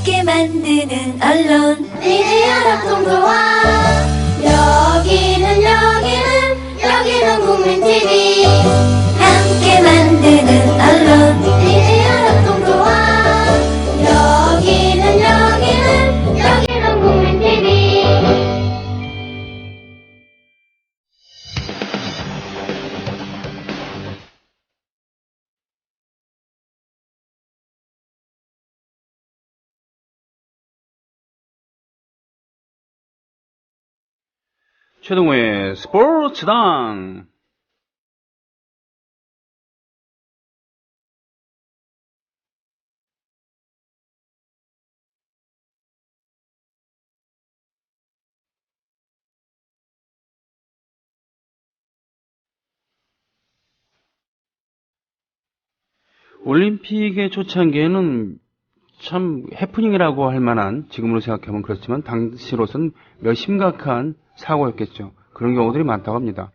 함께 만드는 언론 미디어 합동조합. 여기는 국민TV. 함께 만드는 언론 미디어 합동조합. 여기는 국민TV. 최동호의 스포츠당. 올림픽의 초창기에는 참 해프닝이라고 할 만한, 지금으로 생각하면 그렇지만 당시로선 몇 심각한 사고였겠죠. 그런 경우들이 많다고 합니다.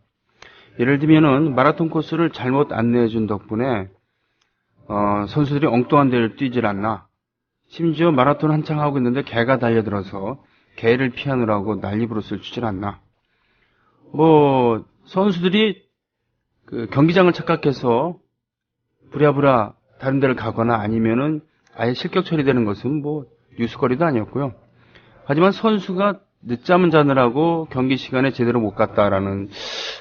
예를 들면은 마라톤 코스를 잘못 안내해준 덕분에 선수들이 엉뚱한 데를 뛰질 않나, 심지어 마라톤 한창 하고 있는데 개가 달려들어서 개를 피하느라고 난리부르스를 추질 않나, 뭐 선수들이 그 경기장을 착각해서 부랴부랴 다른 데를 가거나 아니면은 아예 실격 처리되는 것은 뭐 뉴스거리도 아니었고요. 하지만 선수가 늦잠을 자느라고 경기 시간에 제대로 못 갔다라는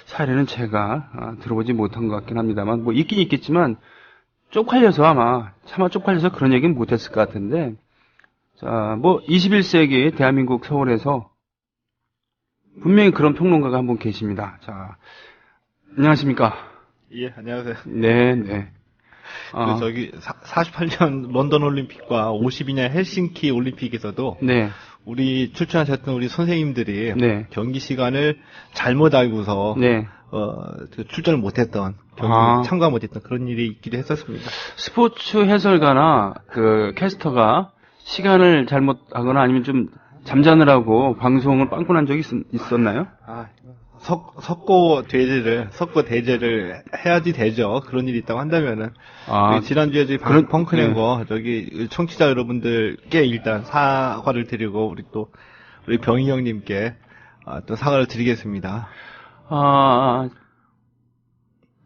사례는 제가 들어보지 못한 것 같긴 합니다만, 뭐 있긴 있겠지만 쪽팔려서, 아마 차마 쪽팔려서 그런 얘기는 못했을 것 같은데, 자, 뭐 21세기 대한민국 서울에서 분명히 그런 평론가가 한 분 계십니다. 자, 안녕하십니까? 예, 안녕하세요. 네. 저기 48년 런던 올림픽과 52년 헬싱키 올림픽에서도 네. 우리 출전하셨던 우리 선생님들이 네. 경기 시간을 잘못 알고서 네. 출전을 못했던, 경기 참가 못했던 그런 일이 있기도 했었습니다. 스포츠 해설가나 그 캐스터가 시간을 잘못하거나 아니면 좀 잠자느라고 방송을 빵꾸 난 적이 있었나요? 석고 대제를 해야지 되죠. 그런 일이 있다고 한다면은. 지난주에 저희 펑크내고 저기 청취자 여러분들께 일단 사과를 드리고, 우리 병희 형님께 또 사과를 드리겠습니다.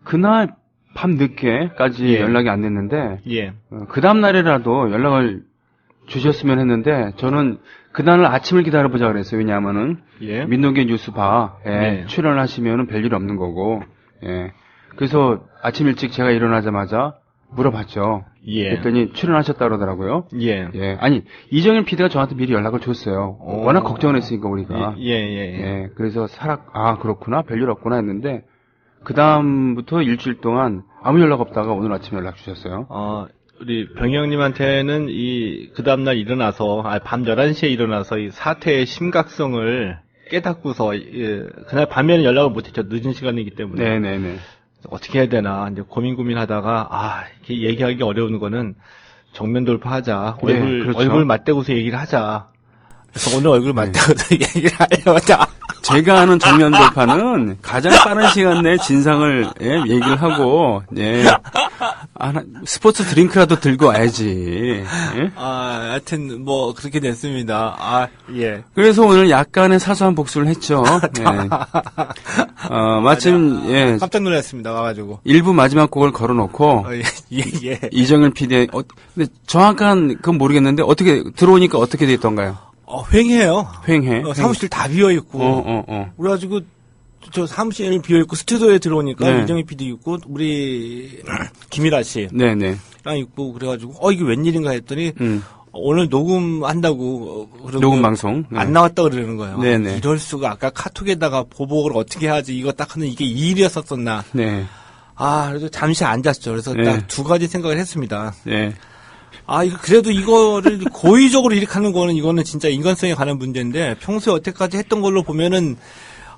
그날 밤 늦게까지 연락이 안 됐는데, 예. 그 다음날이라도 연락을 주셨으면 했는데, 저는 그날을 아침을 기다려보자 그랬어요. 왜냐하면은, 예. 민노기 뉴스바에 출연을 하시면은 별일 없는 거고, 그래서 아침 일찍 제가 일어나자마자 물어봤죠. 그랬더니 출연하셨다 그러더라고요. 아니, 이정일 PD가 저한테 미리 연락을 줬어요. 워낙 걱정을 했으니까, 우리가. 그래서 그렇구나, 별일 없구나 했는데, 그 다음부터 일주일 동안 아무 연락 없다가 오늘 아침에 연락 주셨어요. 우리 병희 형님한테는 그 다음날 일어나서, 밤 11시에 일어나서 이 사태의 심각성을 깨닫고서, 그날 밤에는 연락을 못했죠. 늦은 시간이기 때문에. 네네네. 어떻게 해야 되나, 이제 고민하다가, 이렇게 얘기하기 어려운 거는 정면 돌파하자. 얼굴 맞대고서 얘기를 하자. 그래서 오늘 얼굴 맞대고서 얘기를 하려다. 제가 하는 정면 돌파는 가장 빠른 시간 내에 진상을 얘기를 하고, 스포츠 드링크라도 들고 와야지. 하여튼 뭐 그렇게 됐습니다. 그래서 오늘 약간의 사소한 복수를 했죠. 마침 깜짝 놀랐습니다. 와가지고 1부 마지막 곡을 걸어놓고 이정일 PD 근데 정확한 그건 모르겠는데 어떻게 들어오니까 어떻게 됐던가요? 횡해요. 횡해. 사무실 다 비어있고. 그래가지고, 저 사무실 비어있고, 스튜디오에 들어오니까 이정희 PD 있고, 우리, 김일아 씨. 네네. 랑 있고, 그래가지고, 이게 웬일인가 했더니, 오늘 녹음한다고, 녹음 방송. 안 나왔다 그러는 거예요. 네네. 이럴 수가, 아까 카톡에다가 보복을 어떻게 하지, 이거 딱 하는 이게 이 일이었었나. 네. 그래서 잠시 앉았죠. 그래서 딱 두 가지 생각을 했습니다. 그래도 이거를 고의적으로 이렇게 하는 거는 이거는 진짜 인간성에 관한 문제인데 평소에 여태까지 했던 걸로 보면은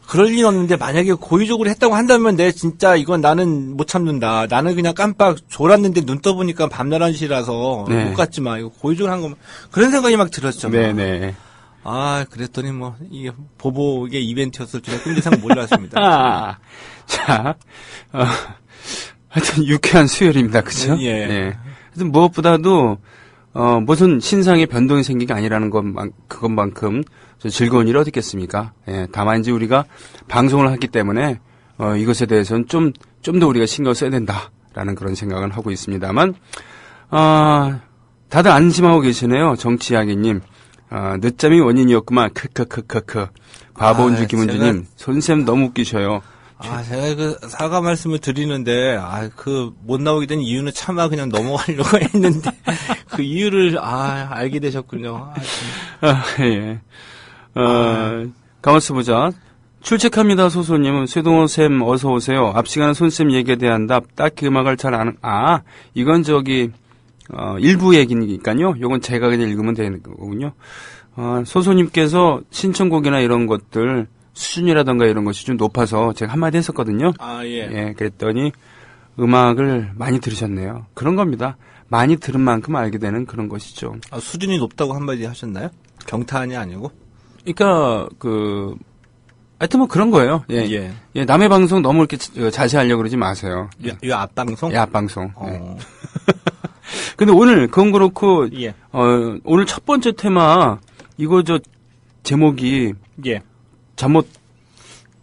그럴 리는 없는데 만약에 고의적으로 했다고 한다면 내 진짜 이건 나는 못 참는다. 나는 그냥 깜빡 졸았는데 눈 떠보니까 밤 11시라서 네. 못 갔지만 이거 고의적으로 한 거 그런 생각이 막 들었죠. 네네. 그랬더니 뭐 이게 보복의 이벤트였을 줄은 꿈도 생각 몰랐습니다. 자, 하여튼 유쾌한 수요일입니다. 그죠? 예. 네. 하여튼 무엇보다도 무슨 신상의 변동이 생긴 게 아니라는 그것만큼 즐거운 일이 어디 있겠습니까? 예, 다만 이제 우리가 방송을 하기 때문에, 이것에 대해서는 좀 더 우리가 신경 써야 된다라는 그런 생각은 하고 있습니다만, 다들 안심하고 계시네요. 정치이야기님. 늦잠이 원인이었구만. 크크크크크. 바보운주 김은주님. 손쌤 너무 웃기셔요. 제가 그 사과 말씀을 드리는데, 못 나오게 된 이유는 차마 그냥 넘어가려고 했는데, 그 이유를, 알게 되셨군요. 예. 가만있어 보자. 출첵합니다, 소소님은. 쇠동호쌤 어서오세요. 앞 시간에 손쌤 얘기에 대한 답, 딱히 음악을 잘 아는, 이건 일부 얘기니까요. 요건 제가 그냥 읽으면 되는 거군요. 소소님께서 신청곡이나 이런 것들, 수준이라던가 이런 것이 좀 높아서 제가 한마디 했었거든요. 예. 예, 그랬더니 음악을 많이 들으셨네요. 그런 겁니다. 많이 들은 만큼 알게 되는 그런 것이죠. 수준이 높다고 한마디 하셨나요? 경탄이 아니고? 그러니까 하여튼 뭐 그런 거예요. 예. 남의 방송 너무 이렇게 자세하려고 그러지 마세요. 이 앞방송? 예, 앞방송. 예. 근데 오늘 그건 그렇고 예. 오늘 첫 번째 테마 이거 제목이 잠못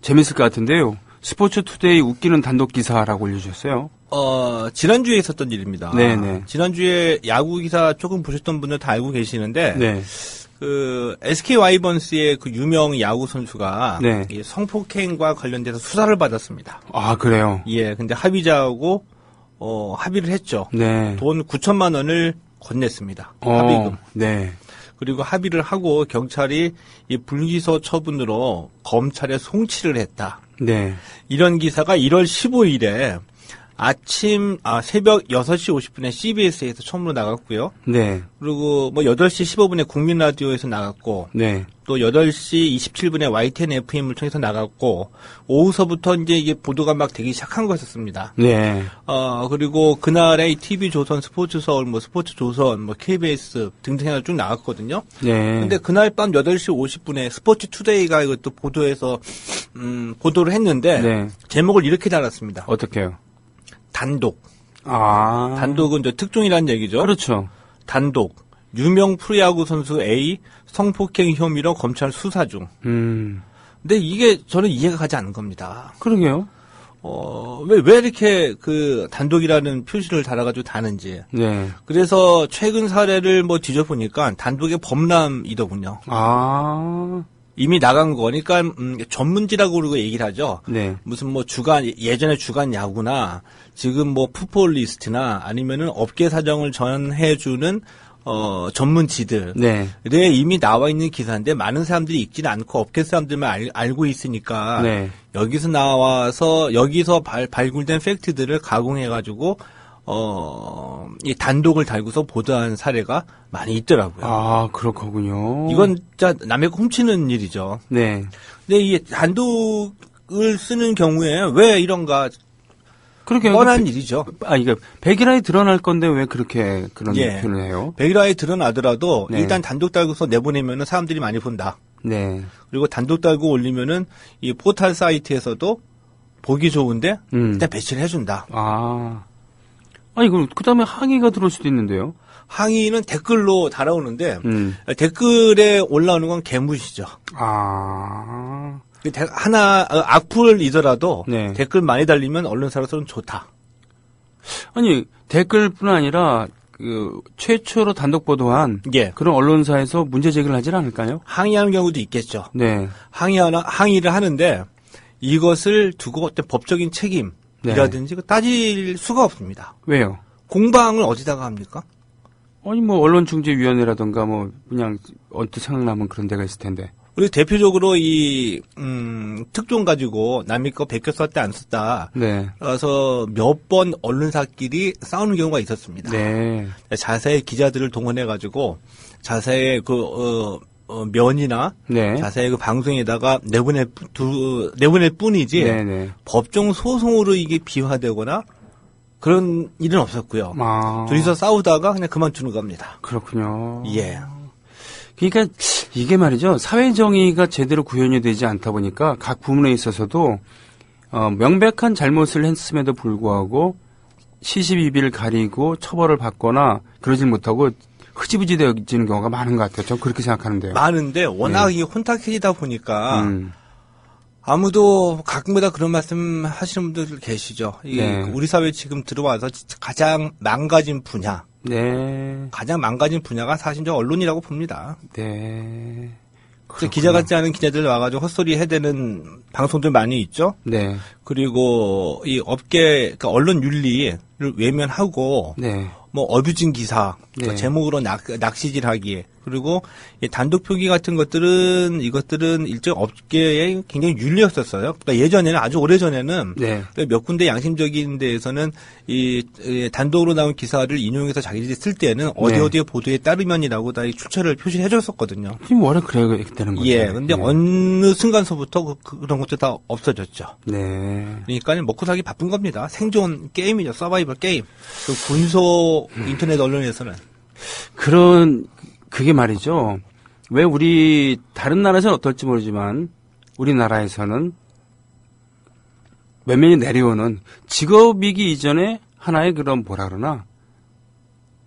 재밌을 것 같은데요. 스포츠 투데이 웃기는 단독 기사라고 올려주셨어요. 지난주에 있었던 일입니다. 네네. 지난주에 야구 기사 조금 보셨던 분들 다 알고 계시는데, 네. SK 와이번스의 그 유명 야구 선수가 네. 이 성폭행과 관련돼서 수사를 받았습니다. 그래요? 예, 근데 합의자하고, 합의를 했죠. 네. 돈 9천만 원을 건넸습니다. 합의금. 네. 그리고 합의를 하고 경찰이 이 불기소 처분으로 검찰에 송치를 했다. 네. 이런 기사가 1월 15일에 새벽 6시 50분에 CBS에서 처음으로 나갔고요. 네. 그리고 8시 15분에 국민라디오에서 나갔고, 네. 또 8시 27분에 YTN FM을 통해서 나갔고, 오후서부터 이제 이게 보도가 막 되기 시작한 것이었습니다. 네. 그리고 그날에 TV조선, 스포츠서울, 스포츠조선, KBS 등등 해서 쭉 나갔거든요. 네. 근데 그날 밤 8시 50분에 스포츠투데이가 이것도 보도해서, 보도를 했는데, 네. 제목을 이렇게 달았습니다. 어떻게요? 단독. 아. 단독은 이제 특종이라는 얘기죠. 그렇죠. 단독. 유명 프로야구 선수 A 성폭행 혐의로 검찰 수사 중. 근데 이게 저는 이해가 가지 않는 겁니다. 그러게요. 왜 이렇게 그 단독이라는 표시를 달아가지고 다는지. 네. 그래서 최근 사례를 뒤져보니까 단독의 범람이더군요. 아. 이미 나간 거니까 전문지라고 그러고 얘기를 하죠. 네. 무슨 예전에 주간 야구나 지금 풋볼 리스트나 아니면은 업계 사정을 전해주는 전문지들. 네. 이미 나와 있는 기사인데 많은 사람들이 읽지는 않고 업계 사람들만 알고 있으니까. 네. 여기서 발굴된 팩트들을 가공해가지고 이 단독을 달고서 보도한 사례가 많이 있더라고요. 아, 그렇군요. 이건 진짜 남의 거 훔치는 일이죠. 네. 근데 이 단독을 쓰는 경우에 왜 이런가 그렇게 뻔한 일이죠. 이게 백일화에 드러날 건데 왜 그렇게 그런 예. 표현을 해요? 백일화에 드러나더라도 네. 일단 단독 달고서 내보내면은 사람들이 많이 본다. 네. 그리고 단독 달고 올리면은 이 포털 사이트에서도 보기 좋은데 일단 배치를 해준다. 이거 그다음에 항의가 들어올 수도 있는데요. 항의는 댓글로 달아오는데 댓글에 올라오는 건 개무시죠. 하나 악플이더라도 네. 댓글 많이 달리면 언론사로서는 좋다. 아니 댓글뿐 아니라 최초로 단독 보도한 예. 그런 언론사에서 문제 제기를 하질 않을까요? 항의하는 경우도 있겠죠. 네. 항의를 하는데 이것을 두고 어떤 법적인 책임이라든지 따질 수가 없습니다. 왜요? 공방을 어디다가 합니까? 언론중재위원회라던가 그냥 언뜻 생각나면 그런 데가 있을 텐데. 우리 대표적으로 이 특종 가지고 남의 거 베껴 썼다 안 썼다. 네. 그래서 몇 번 언론사끼리 싸우는 경우가 있었습니다. 네. 자세히 기자들을 동원해 가지고 자세히 면이나 네. 자세히 방송에다가 내보낼 뿐이지 네네. 법정 소송으로 이게 비화되거나 그런 일은 없었고요. 둘이서 싸우다가 그냥 그만두는 겁니다. 그렇군요. 예. 그러니까 이게 말이죠. 사회정의가 제대로 구현이 되지 않다 보니까 각 부문에 있어서도 명백한 잘못을 했음에도 불구하고 시시비비를 가리고 처벌을 받거나 그러질 못하고 흐지부지 되어지는 경우가 많은 것 같아요. 저는 그렇게 생각하는데요. 많은데 워낙 이게 혼탁해지다 보니까 아무도 가끔마다 그런 말씀 하시는 분들 계시죠. 이게 우리 사회에 지금 들어와서 가장 망가진 분야. 네. 가장 망가진 분야가 사실 저 언론이라고 봅니다. 네. 기자 같지 않은 기자들 와가지고 헛소리 해대는 방송들 많이 있죠. 네. 그리고 이 업계, 그러니까 언론 윤리를 외면하고, 네. 뭐 어뷰징 기사, 네. 제목으로 낚시질하기, 그리고 이 단독 표기 같은 것들은 이것들은 일종 업계에 굉장히 윤리였었어요. 그러니까 예전에는 아주 오래 전에는 네. 몇 군데 양심적인 데에서는 이 단독으로 나온 기사를 인용해서 자기들이 쓸 때는 어디에 보도에 따르면이라고 다 출처를 표시를 해줬었거든요. 지금 원래 그래야 되는 거죠. 예, 근데 어느 순간서부터 그런 것도 다 없어졌죠. 네. 그러니까 먹고 살기 바쁜 겁니다. 생존 게임이죠. 서바이벌 게임. 그 군소 인터넷 언론에서는. 그게 말이죠. 왜 우리, 다른 나라에서는 어떨지 모르지만, 우리나라에서는 몇 년이 내려오는 직업이기 이전에 하나의 그런 뭐라 그러나,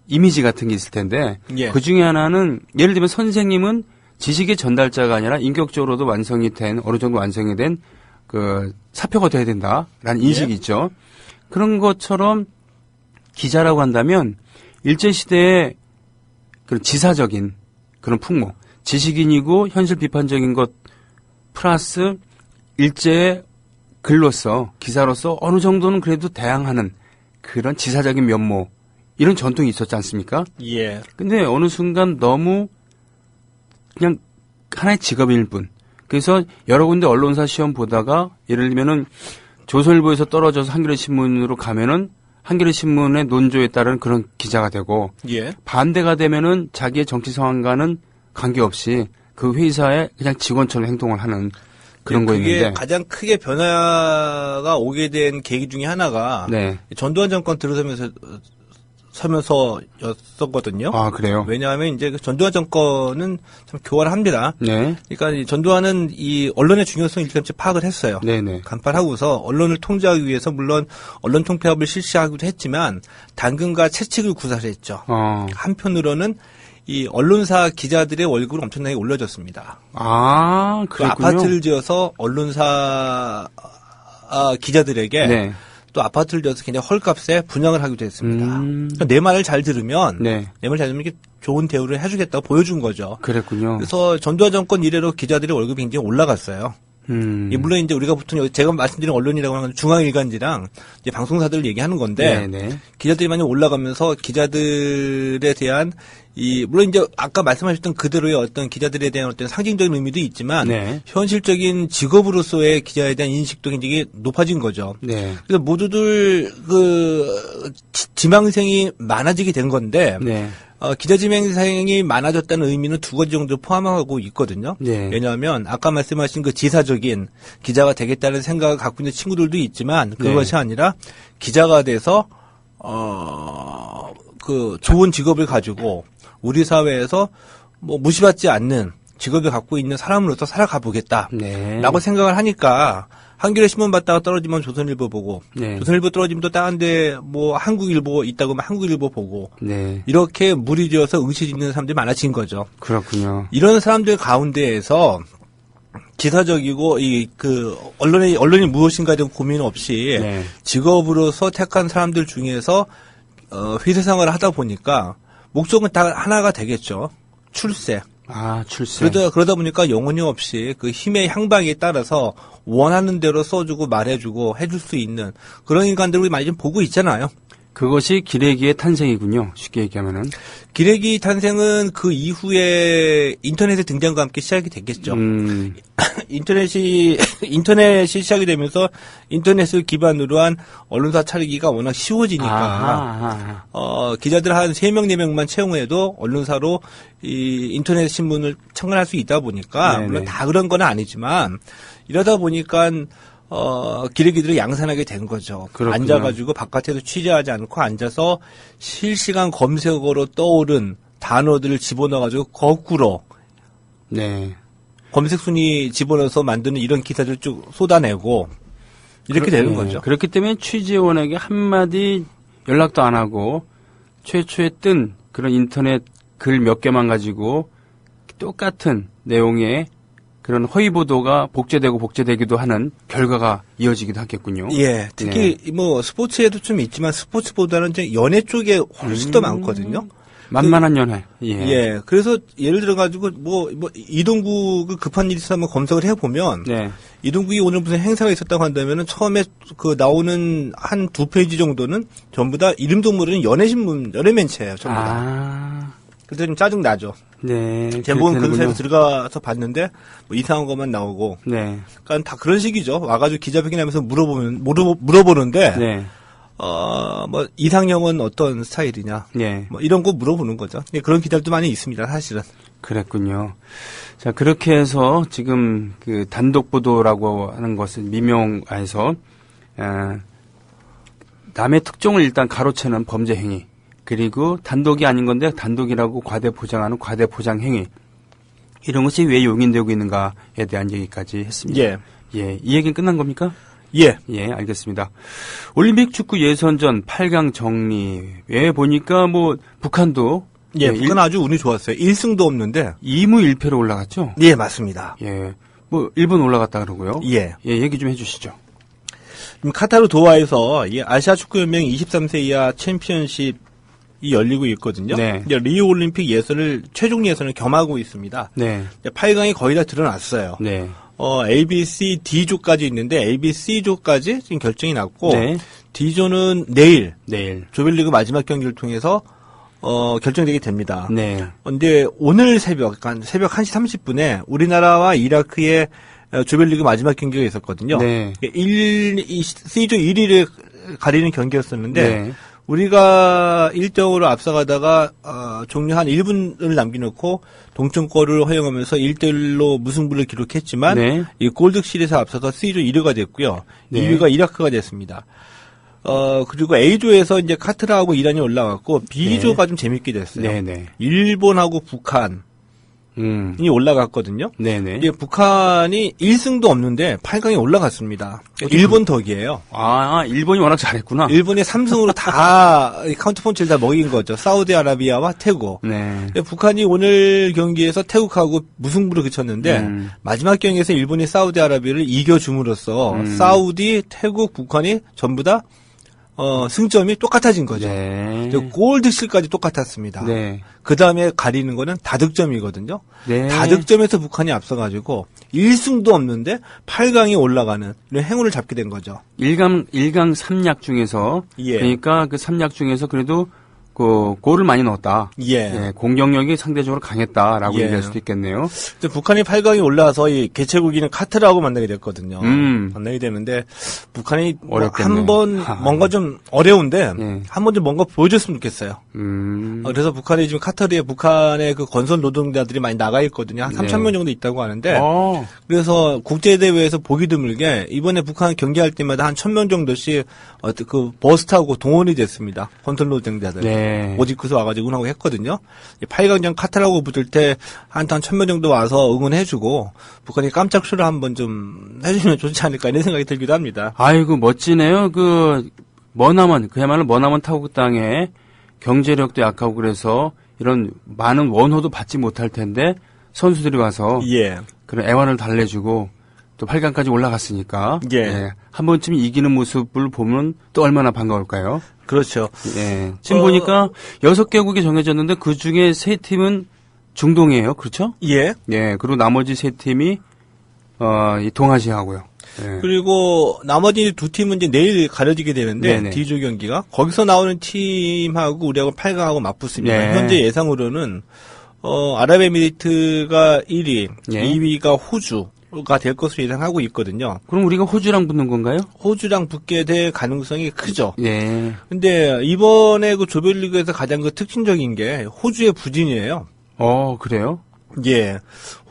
이미지 같은 게 있을 텐데, 예. 그 중에 하나는, 예를 들면 선생님은 지식의 전달자가 아니라 인격적으로도 어느 정도 완성이 된 사표가 돼야 된다라는 인식이 있죠. 그런 것처럼 기자라고 한다면, 일제시대에 그런 지사적인 그런 풍모, 지식인이고 현실 비판적인 것 플러스 일제의 글로서, 기사로서 어느 정도는 그래도 대항하는 그런 지사적인 면모, 이런 전통이 있었지 않습니까? 예. 근데 어느 순간 너무 그냥 하나의 직업일 뿐. 그래서 여러 군데 언론사 시험 보다가 예를 들면은 조선일보에서 떨어져서 한겨레 신문으로 가면은 한겨레 신문의 논조에 따른 그런 기자가 되고 예. 반대가 되면은 자기의 정치 상황과는 관계없이 그 회사의 그냥 직원처럼 행동을 하는 그런 거였는데 그게 가장 크게 변화가 오게 된 계기 중에 하나가 네. 전두환 정권 들어서면서였었거든요. 아, 그래요? 왜냐하면 이제 그 전두환 정권은 참 교활합니다. 네. 그러니까 이 전두환은 이 언론의 중요성을 일찌감치 파악을 했어요. 네네. 간파하고서 언론을 통제하기 위해서 물론 언론 통폐합을 실시하기도 했지만 당근과 채찍을 구사했죠. 한편으로는 이 언론사 기자들의 월급을 엄청나게 올려줬습니다. 아, 그 그렇군요. 아파트를 지어서 언론사 기자들에게 네. 또 아파트를 지어서 굉장히 헐값에 분양을 하기도 했습니다. 그러니까 내 말을 잘 들으면 네. 내 말 잘 들으면 이렇게 좋은 대우를 해주겠다고 보여준 거죠. 그랬군요. 그래서 전두환 정권 이래로 기자들의 월급이 굉장히 올라갔어요. 물론 이제 우리가 보통 제가 말씀드린 언론이라고 하는 중앙일간지랑 이제 방송사들을 얘기하는 건데 네네. 기자들이 많이 올라가면서 기자들에 대한 물론 이제 아까 말씀하셨던 그대로의 어떤 기자들에 대한 어떤 상징적인 의미도 있지만 네. 현실적인 직업으로서의 기자에 대한 인식도 굉장히 높아진 거죠. 네. 그래서 모두들 지망생이 많아지게 된 건데 네. 기자 지망생이 많아졌다는 의미는 두 가지 정도 포함하고 있거든요. 네. 왜냐하면 아까 말씀하신 그 지사적인 기자가 되겠다는 생각을 갖고 있는 친구들도 있지만 그것이 아니라 기자가 돼서 좋은 직업을 가지고 우리 사회에서 뭐 무시받지 않는 직업을 갖고 있는 사람으로서 살아가 보겠다라고 네. 생각을 하니까 한겨레 신문 봤다가 떨어지면 조선일보 보고 네. 조선일보 떨어지면 또 다른 데 뭐 한국일보 있다고 하면 한국일보 보고 네. 이렇게 무리지어서 응시짓는 사람들이 많아진 거죠. 그렇군요. 이런 사람들 가운데에서 기사적이고 언론이 무엇인가에 대한 고민 없이 네. 직업으로서 택한 사람들 중에서 회사 생활을 하다 보니까 목적은 다 하나가 되겠죠. 출세. 아, 출세. 그러다 보니까 영혼이 없이 그 힘의 향방에 따라서 원하는 대로 써주고 말해주고 해줄 수 있는 그런 인간들을 우리 많이 좀 보고 있잖아요. 그것이 기레기의 탄생이군요. 쉽게 얘기하면은. 기레기 탄생은 그 이후에 인터넷의 등장과 함께 시작이 됐겠죠. 인터넷이 시작이 되면서 인터넷을 기반으로 한 언론사 차리기가 워낙 쉬워지니까 기자들 한 3명, 4명만 채용해도 언론사로 이 인터넷 신문을 창간할 수 있다 보니까 네네. 물론 다 그런 건 아니지만 이러다 보니까 기레기들이 양산하게 된 거죠. 그렇군요. 앉아가지고 바깥에서 취재하지 않고 앉아서 실시간 검색어로 떠오른 단어들을 집어넣어가지고 거꾸로 네. 검색 순위 집어넣어서 만드는 이런 기사들 쭉 쏟아내고 이렇게 되는 거죠. 그렇기 때문에 취재원에게 한마디 연락도 안 하고 최초에 뜬 그런 인터넷 글 몇 개만 가지고 똑같은 내용의 그런 허위 보도가 복제되기도 하는 결과가 이어지기도 하겠군요. 예, 특히 뭐 스포츠에도 좀 있지만 스포츠보다는 이제 연애 쪽에 훨씬 더 많거든요. 만만한 연애. 예. 예, 그래서 예를 들어 가지고 뭐 이동국 급한 일이 있어서 한번 검색을 해보면 네. 이동국이 오늘 무슨 행사가 있었다고 한다면은 처음에 그 나오는 한 2페이지 정도는 전부 다 이름도 모르는 연애신문, 연애멘트예요, 전부 다. 그래서 좀 짜증 나죠. 네. 제목은 근사에서 들어가서 봤는데 뭐 이상한 것만 나오고. 네. 그러니까 다 그런 식이죠. 와가지고 기자회견하면서 물어보는데. 네. 뭐 이상형은 어떤 스타일이냐. 네. 뭐 이런 거 물어보는 거죠. 그런 기자들도 많이 있습니다, 사실은. 그랬군요. 자, 그렇게 해서 지금 그 단독 보도라고 하는 것은 미명화해서 남의 특종을 일단 가로채는 범죄 행위. 그리고 단독이 아닌 건데 단독이라고 과대 포장하는 과대 포장 행위. 이런 것이 왜 용인되고 있는가에 대한 얘기까지 했습니다. 예. 예. 이 얘기는 끝난 겁니까? 예. 예, 알겠습니다. 올림픽 축구 예선전 8강 정리에 보니까 뭐 북한도 예, 북한 아주 운이 좋았어요. 1승도 없는데 2무 1패로 올라갔죠? 예, 맞습니다. 예. 뭐 일본 올라갔다 그러고요. 예. 예, 얘기 좀 해 주시죠. 카타르 도하에서 아시아 축구 연맹 23세 이하 챔피언십이 열리고 있거든요. 네. 이제 리우 올림픽 예선을 최종 예선을 겸하고 있습니다. 네. 8강이 거의 다 드러났어요. 네. A, B, C, D조까지 있는데 A, B, C조까지 지금 결정이 났고 네. D조는 내일 조별리그 마지막 경기를 통해서 결정되게 됩니다. 네. 근데 오늘 새벽 1시 30분에 우리나라와 이라크의 조별리그 마지막 경기가 있었거든요. 네. C조 1위를 가리는 경기였었는데 네. 우리가 1대0으로 앞서가다가 종료 한 1분을 남겨놓고 동점골을 허용하면서 1대1로 무승부를 기록했지만 네. 이 골득실에서 앞서서 C조 1위가 됐고요. 네. 2위가 이라크가 됐습니다. 그리고 A조에서 이제 카타르하고 이란이 올라갔고 B조가 좀 재밌게 됐어요. 네네. 일본하고 북한이 올라갔거든요. 네네. 이제 북한이 1승도 없는데 8강에 올라갔습니다. 일본 덕이에요. 아, 일본이 워낙 잘했구나. 일본이 3승으로 다 카운트 펀치를 다 먹인 거죠. 사우디아라비아와 태국. 네. 북한이 오늘 경기에서 태국하고 무승부를 그쳤는데 마지막 경기에서 일본이 사우디아라비아를 이겨줌으로써 사우디, 태국, 북한이 전부 다 승점이 똑같아진 거죠. 네. 골득실까지 똑같았습니다. 네. 그 다음에 가리는 거는 다득점이거든요. 네. 다득점에서 북한이 앞서가지고 1승도 없는데 8강에 올라가는 이런 행운을 잡게 된 거죠. 1강 3약 중에서 예. 그러니까 그 3약 중에서 그래도 그 골을 많이 넣었다. 예. 예, 공격력이 상대적으로 강했다라고 예. 얘기할 수도 있겠네요. 북한이 8강에 올라와서 이 개최국이는 카타르하고 만나게 됐거든요. 만나게 되는데 북한이 어렵겠네. 한번 뭔가 좀 어려운데 예. 한번 좀 뭔가 보여줬으면 좋겠어요. 그래서 북한이 지금 카타르에 북한의 그 건설 노동자들이 많이 나가 있거든요. 한 3,000명 정도 있다고 하는데 그래서 국제대회에서 보기 드물게 이번에 북한 경기할 때마다 한 1,000명 정도씩 그 버스 타고 동원이 됐습니다. 건설 노동자들. 네. 옷 입고서 와가지고 응원하고 했거든요. 8강전 카타르하고 붙을 때 한 1,000명 정도 와서 응원해주고 북한이 깜짝 쇼를 한번 좀 해주면 좋지 않을까 이런 생각이 들기도 합니다. 아이고 멋지네요. 그 머나먼 그야말로 머나먼 타국 땅에 경제력도 약하고 그래서 이런 많은 원호도 받지 못할 텐데 선수들이 와서 예. 그런 애환을 달래주고 또 8강까지 올라갔으니까 예. 한 번쯤 이기는 모습을 보면 또 얼마나 반가울까요? 그렇죠. 예. 지금 보니까 6개국이 정해졌는데 그 중에 3팀은 중동이에요. 그렇죠? 예. 예. 그리고 나머지 3팀이 이 동아시아하고요. 예. 그리고 나머지 두 팀은 이제 내일 가려지게 되는데 네네. D조 경기가 거기서 나오는 팀하고 우리하고 8강하고 맞붙습니다. 네. 현재 예상으로는 아랍에미리트가 1위, 예. 2위가 호주가 될 것으로 예상하고 있거든요. 그럼 우리가 호주랑 붙는 건가요? 호주랑 붙게 될 가능성이 크죠. 예. 근데 이번에 그 조별리그에서 가장 그 특징적인 게 호주의 부진이에요. 그래요? 예.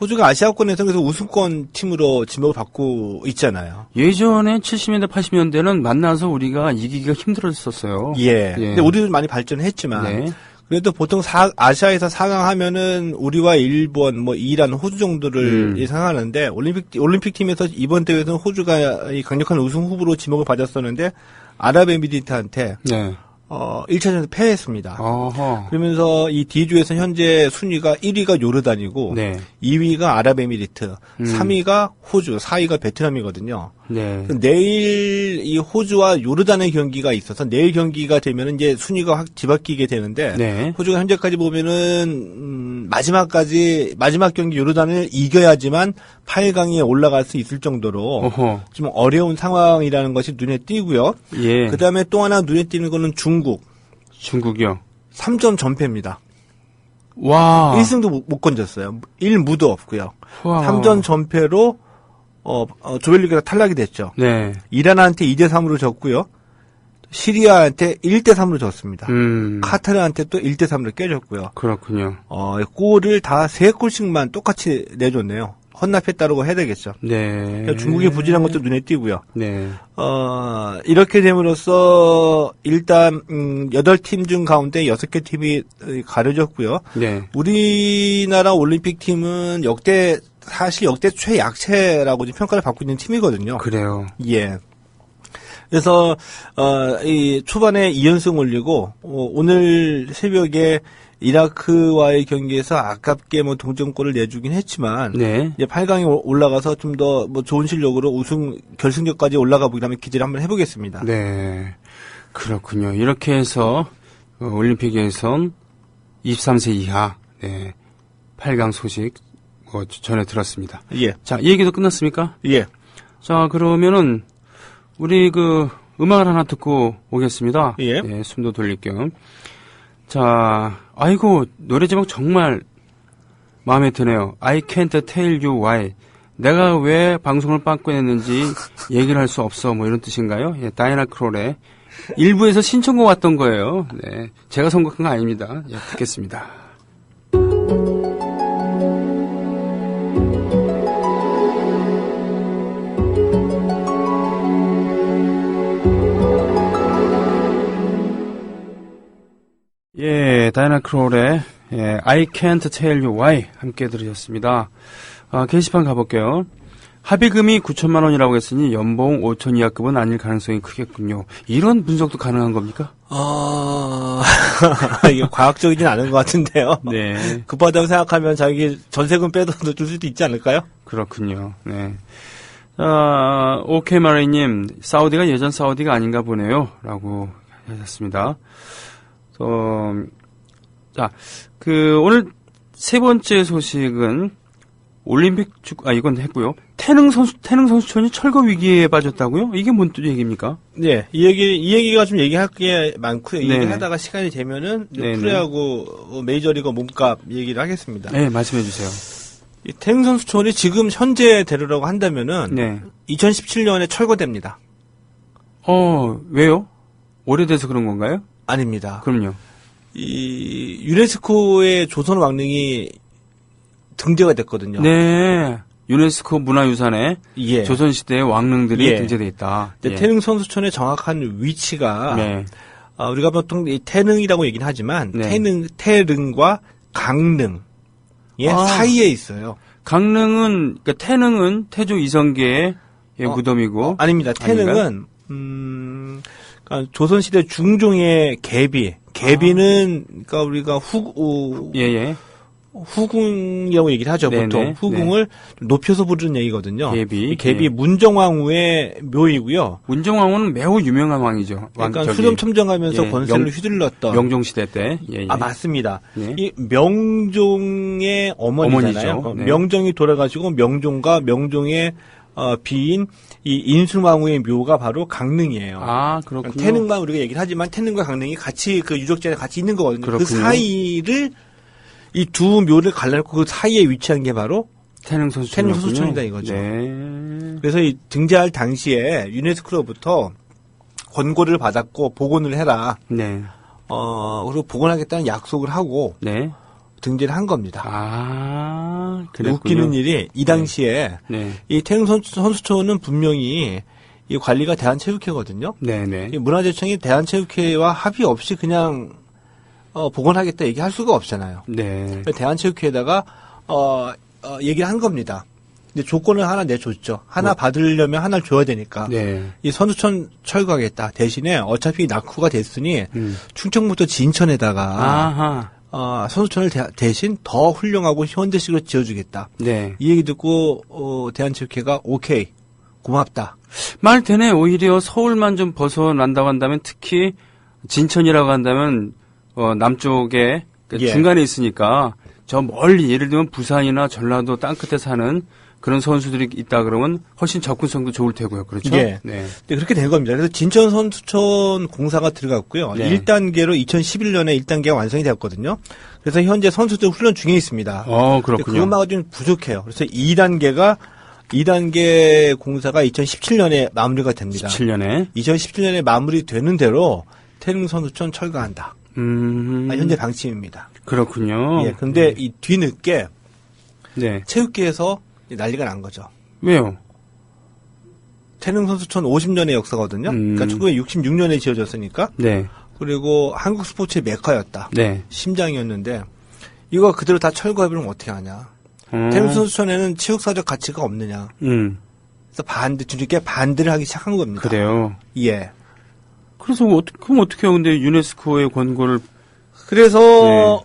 호주가 아시아권에서 그래서 우승권 팀으로 지목을 받고 있잖아요. 예전에 70년대, 80년대는 만나서 우리가 이기기가 힘들었었어요. 예. 근데 우리도 많이 발전했지만 네. 그래도 보통 아시아에서 4강 하면은 우리와 일본, 뭐 이란, 호주 정도를 예상하는데 올림픽 팀에서 이번 대회에서는 호주가 이 강력한 우승 후보로 지목을 받았었는데 아랍에미리트한테 네. 1차전에서 패했습니다. 어허. 그러면서 이 D조에서 현재 순위가 1위가 요르단이고, 네. 2위가 아랍에미리트, 3위가 호주, 4위가 베트남이거든요. 네. 내일 이 호주와 요르단의 경기가 있어서 내일 경기가 되면은 이제 순위가 확 뒤바뀌게 되는데, 네. 호주가 현재까지 보면은 마지막 경기 요르단을 이겨야지만 8강에 올라갈 수 있을 정도로 어허. 좀 어려운 상황이라는 것이 눈에 띄고요. 예. 그 다음에 또 하나 눈에 띄는 거는 중국이요. 3전 전패입니다. 와. 1승도 못 건졌어요. 1무도 없고요. 와. 3전 전패로 조별리그가 탈락이 됐죠. 네. 이란한테 2대3으로 졌고요. 시리아한테 1대3으로 졌습니다. 카타르한테 또 1대3으로 깨졌고요. 그렇군요. 골을 다 3골씩만 똑같이 내줬네요. 헌납했다고 해야 되겠죠. 네. 그러니까 중국의 부진한 것도 눈에 띄고요. 네. 이렇게 됨으로써 일단 8팀 중 가운데 6개 팀이 가려졌고요. 네. 우리나라 올림픽 팀은 사실 역대 최약체라고 평가를 받고 있는 팀이거든요. 그래요. 예. 그래서 이 초반에 2연승 올리고 오늘 새벽에 이라크와의 경기에서 아깝게 동점골을 내주긴 했지만 네. 이제 8강에 올라가서 좀 더 좋은 실력으로 결승전까지 올라가 보기 위해 기대를 한번 해보겠습니다. 네. 그렇군요. 이렇게 해서 올림픽에선 23세 이하 8강 소식 전해 들었습니다. 예. 자, 이 얘기도 끝났습니까? 예. 자, 그러면은 우리 음악을 하나 듣고 오겠습니다. 예. 네, 숨도 돌릴 겸. 자, 아이고, 노래 제목 정말 마음에 드네요. I can't tell you why. 내가 왜 방송을 빠꾸냈는지 얘기를 할 수 없어. 이런 뜻인가요? 예, 다이나 크롤의 일부에서 신청곡 왔던 거예요. 네. 제가 선곡한 거 아닙니다. 예, 듣겠습니다. 예, 다이나 크롤의 I can't tell you why 함께 들으셨습니다. 게시판 가볼게요. 합의금이 9천만 원이라고 했으니 연봉 5천 이하급은 아닐 가능성이 크겠군요. 이런 분석도 가능한 겁니까? 이게 과학적이진 않은 것 같은데요. 네. 급하다고 생각하면 자기 전세금 빼도 줄 수도 있지 않을까요? 그렇군요. 네. 오케이 마레이님, 사우디가 예전 사우디가 아닌가 보네요. 라고 하셨습니다. 자, 오늘 세 번째 소식은 올림픽 이건 했고요. 태능 선수촌이 철거 위기에 빠졌다고요? 이게 뭔 얘기입니까? 네, 이 얘기가 좀 얘기할 게 많고요. 이 네네. 얘기하다가 시간이 되면은 네네. 프로야구 메이저리그 몸값 얘기를 하겠습니다. 네, 말씀해 주세요. 이 태능 선수촌이 지금 현재대로라고 한다면은 네. 2017년에 철거됩니다. 왜요? 오래돼서 그런 건가요? 아닙니다. 그럼요. 이 유네스코의 조선 왕릉이 등재가 됐거든요. 네. 유네스코 문화유산에 예. 조선시대의 왕릉들이 예. 등재되어 있다. 예. 태릉 선수촌의 정확한 위치가 네. 우리가 보통 이 태릉이라고 얘기는 하지만 네. 태릉과 강릉 사이에 있어요. 강릉은 그러니까 태릉은 태조 이성계의 무덤이고 아닙니다. 태릉은 그러니까 조선시대 중종의 계비는 그러니까 우리가 후궁이라고 얘기를 하죠. 네네. 보통 후궁을 높여서 부르는 얘기거든요. 계비. 이 계비 네. 문정왕후의 묘이고요. 문정왕후는 매우 유명한 왕이죠. 약간 수렴첨정하면서 예, 권세를 휘둘렀던. 명종시대 때. 예, 예. 맞습니다. 네. 이 명종의 어머니잖아요. 어머니죠. 네. 명종이 돌아가시고 명종과 명종의 비인 이 인순왕후의 묘가 바로 강릉이에요. 그렇군요. 태릉과 우리가 얘기를 하지만 태릉과 강릉이 같이 그 유적지에 같이 있는 거거든요. 그렇군요. 그 사이를 이 두 묘를 갈라놓고 그 사이에 위치한 게 바로 태릉 선수촌이다 이거죠. 네. 그래서 이 등재할 당시에 유네스코로부터 권고를 받았고 복원을 해라. 네. 그리고 복원하겠다는 약속을 하고 네. 등재를 한 겁니다. 그랬군요. 웃기는 일이 이 당시에 네. 이 태릉 선수촌은 분명히 이 관리가 대한체육회거든요. 네네. 이 문화재청이 대한체육회와 합의 없이 그냥 복원하겠다 얘기할 수가 없잖아요. 네. 대한체육회에다가 얘기를 한 겁니다. 근데 조건을 하나 내줬죠. 하나 받으려면 하나를 줘야 되니까. 네. 이 선수촌 철거하겠다. 대신에 어차피 낙후가 됐으니 충청부터 진천에다가 아하. 선수촌을 대신 더 훌륭하고 현대식으로 지어주겠다. 네. 이 얘기 듣고 대한체육회가 오케이 고맙다. 말 되네. 오히려 서울만 좀 벗어난다고 한다면 특히 진천이라고 한다면 남쪽에 예. 중간에 있으니까 저 멀리 예를 들면 부산이나 전라도 땅끝에 사는 그런 선수들이 있다 그러면 훨씬 접근성도 좋을 테고요. 그렇죠? 예. 네. 네, 그렇게 된 겁니다. 그래서 진천 선수촌 공사가 들어갔고요. 네. 1단계로 2011년에 1단계가 완성이 되었거든요. 그래서 현재 선수들 훈련 중에 있습니다. 그렇군요. 그것만 좀 부족해요. 그래서 2단계 공사가 2017년에 마무리가 됩니다. 17년에. 2017년에 마무리되는 대로 태릉 선수촌 철거한다. 현재 방침입니다. 그렇군요. 예, 근데 이 뒤늦게 네. 체육계에서 난리가 난 거죠. 왜요? 태릉 선수촌 50년의 역사거든요. 그러니까 1966년에 지어졌으니까. 네. 그리고 한국 스포츠의 메카였다. 네. 심장이었는데 이거 그대로 다 철거해버리면 어떻게 하냐. 태릉 선수촌에는 체육사적 가치가 없느냐. 그래서 뒤늦게 반대를 하기 시작한 겁니다. 그래요. 예. 그래서 그럼 어떻게 해요? 근데 유네스코의 권고를 그래서 네.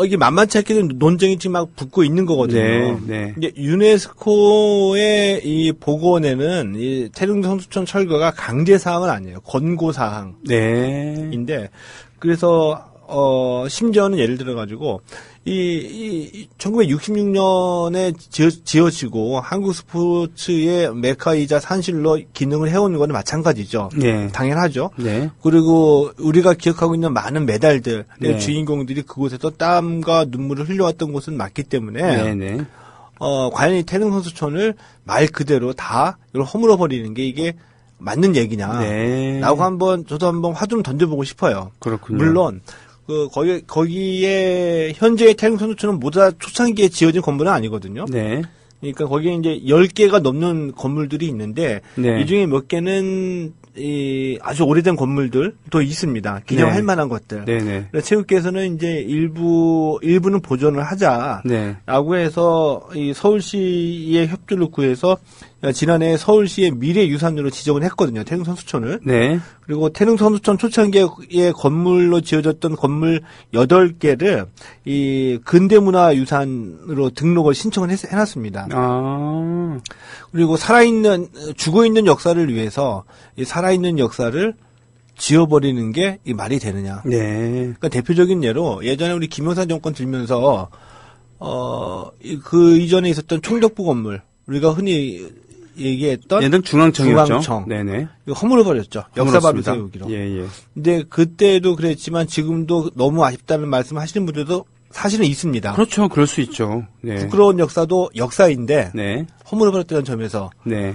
이게 만만치 않게 논쟁이 지금 막 붙고 있는 거거든요. 네, 네. 이제 유네스코의 이 보고에는 이 태릉 선수촌 철거가 강제 사항은 아니에요. 권고 사항인데 네. 그래서 심지어는 예를 들어 가지고 이 1966년에 지어지고 한국 스포츠의 메카이자 산실로 기능을 해오는 거는 마찬가지죠. 네. 당연하죠. 네. 그리고 우리가 기억하고 있는 많은 메달들의 네. 주인공들이 그곳에서 땀과 눈물을 흘려왔던 곳은 맞기 때문에 네, 네. 과연 이 태릉 선수촌을 말 그대로 다 이걸 허물어 버리는 게 이게 맞는 얘기냐? 네. 라고 저도 한번 화 좀 던져보고 싶어요. 그렇군요. 물론 거기에 현재의 태릉 선수촌은 모두 다 초창기에 지어진 건물은 아니거든요. 네. 그러니까 거기에 이제 10개가 넘는 건물들이 있는데 네. 이 중에 몇 개는 아주 오래된 건물들도 있습니다. 기념할 네. 만한 것들. 네네. 그래서 체육계에서는 이제 일부는 보존을 하자라고 네. 해서 이 서울시의 협조를 구해서 지난해 서울시의 미래유산으로 지정을 했거든요. 태릉 선수촌을. 네. 그리고 태릉 선수촌 초창기의 건물로 지어졌던 건물 8개를 이 근대문화유산으로 등록을 신청을 해놨습니다. 그리고 죽어있는 역사를 위해서 이 살아있는 역사를 지워버리는 게 이 말이 되느냐. 네. 그러니까 대표적인 예로 예전에 우리 김영삼 정권 들면서 그 이전에 있었던 총독부 건물 우리가 흔히 얘기했던 예전 중앙청이었죠. 중앙청. 네네. 이거 허물어버렸죠. 역사밥을 허물었습니다. 세우기로. 예. 근데 그때도 그랬지만 지금도 너무 아쉽다는 말씀을 하시는 분들도 사실은 있습니다. 그렇죠. 그럴 수 있죠. 네. 부끄러운 역사도 역사인데 네. 허물어버렸다는 점에서 네.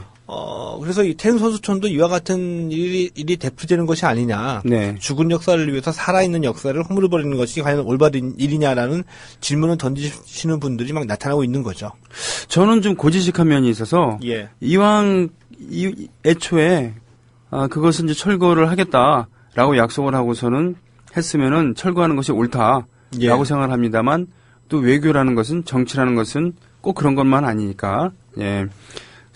그래서 이 태릉 선수촌도 이와 같은 일이 대표되는 것이 아니냐. 네. 죽은 역사를 위해서 살아있는 역사를 허물어버리는 것이 과연 올바른 일이냐라는 질문을 던지시는 분들이 막 나타나고 있는 거죠. 저는 좀 고지식한 면이 있어서 예. 이왕 애초에 그것은 이제 철거를 하겠다라고 약속을 하고서는 했으면은 철거하는 것이 옳다라고 예. 생각을 합니다만 또 외교라는 것은 정치라는 것은 꼭 그런 것만 아니니까 예.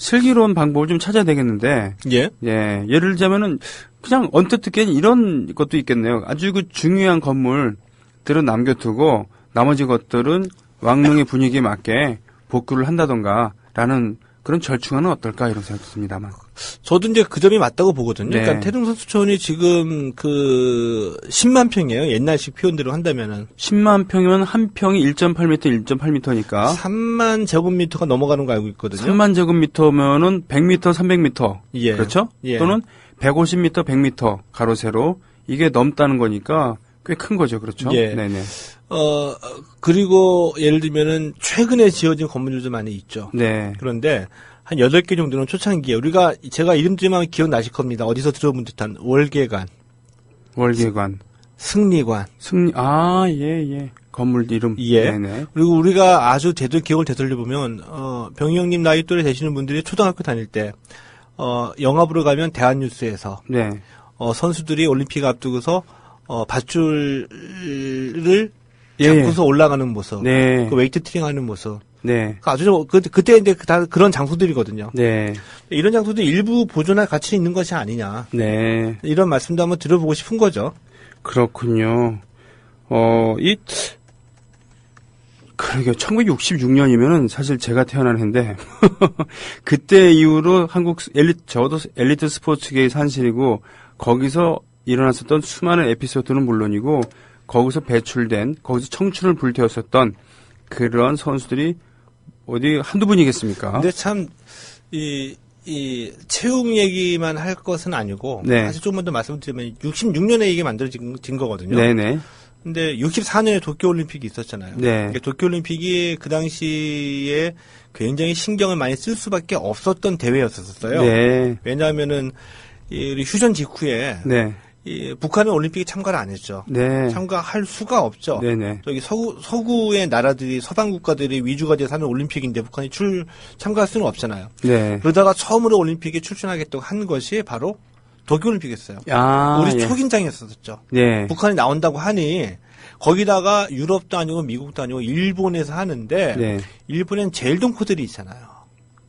슬기로운 방법을 좀 찾아야 되겠는데 예. 예. 예를 들자면은 그냥 언뜻 듣기엔 이런 것도 있겠네요. 아주 그 중요한 건물들은 남겨두고 나머지 것들은 왕릉의 분위기에 맞게 복구를 한다던가라는 그런 절충안은 어떨까 이런 생각이 듭니다만. 저도 이제 그 점이 맞다고 보거든요. 네. 그러니까 태릉 선수촌이 지금 10만 평이에요. 옛날식 표현대로 한다면은. 10만 평이면 한 평이 1.8m, 1.8m니까 3만 제곱미터가 넘어가는 거 알고 있거든요. 3만 제곱미터면은 100m, 300m. 예. 그렇죠? 예. 또는 150m, 100m 가로 세로 이게 넘다는 거니까 꽤 큰 거죠. 그렇죠? 예. 네네. 그리고 예를 들면은 최근에 지어진 건물들도 많이 있죠. 네. 그런데 한 8개 정도는 초창기에 제가 이름들만 기억나실 겁니다. 어디서 들어본 듯한 월계관, 승리관. 예. 건물 이름. 예. 네네. 그리고 우리가 아주 기억을 되돌려 보면 병희 형님 나이 또래 되시는 분들이 초등학교 다닐 때 영화 보러 가면 대한뉴스에서 네. 선수들이 올림픽 앞두고서 밧줄을 잡고서 올라가는 모습, 네. 그 웨이트 트레이닝하는 모습, 네. 아주 그때 이제 다 그런 장소들이거든요. 네. 이런 장소들 일부 보존할 가치 있는 것이 아니냐. 네. 이런 말씀도 한번 들어보고 싶은 거죠. 그렇군요. 그러게요. 1966년이면은 사실 제가 태어난 해인데, 그때 이후로 저도 엘리트 스포츠계의 산실이고, 거기서 일어났었던 수많은 에피소드는 물론이고, 거기서 청춘을 불태웠었던 그런 선수들이 어디 한두 분이겠습니까? 근데 참, 이 체육 얘기만 할 것은 아니고, 네. 사실 조금만 더 말씀드리면, 66년에 이게 만들어진 거거든요. 네네. 근데 64년에 도쿄올림픽이 있었잖아요. 네. 도쿄올림픽이 그 당시에 굉장히 신경을 많이 쓸 수밖에 없었던 대회였었어요. 네. 왜냐하면은, 우리 휴전 직후에, 네. 북한은 올림픽에 참가를 안 했죠. 네. 참가할 수가 없죠. 네네. 저기 서구의 나라들이, 서방 국가들이 위주가 돼서 하는 올림픽인데 북한이 참가할 수는 없잖아요. 네. 그러다가 처음으로 올림픽에 출전하겠다고 한 것이 바로 도쿄올림픽이었어요. 우리 예. 초긴장이었었죠. 네. 북한이 나온다고 하니 거기다가 유럽도 아니고 미국도 아니고 일본에서 하는데 네. 일본엔 제일동포들이 있잖아요.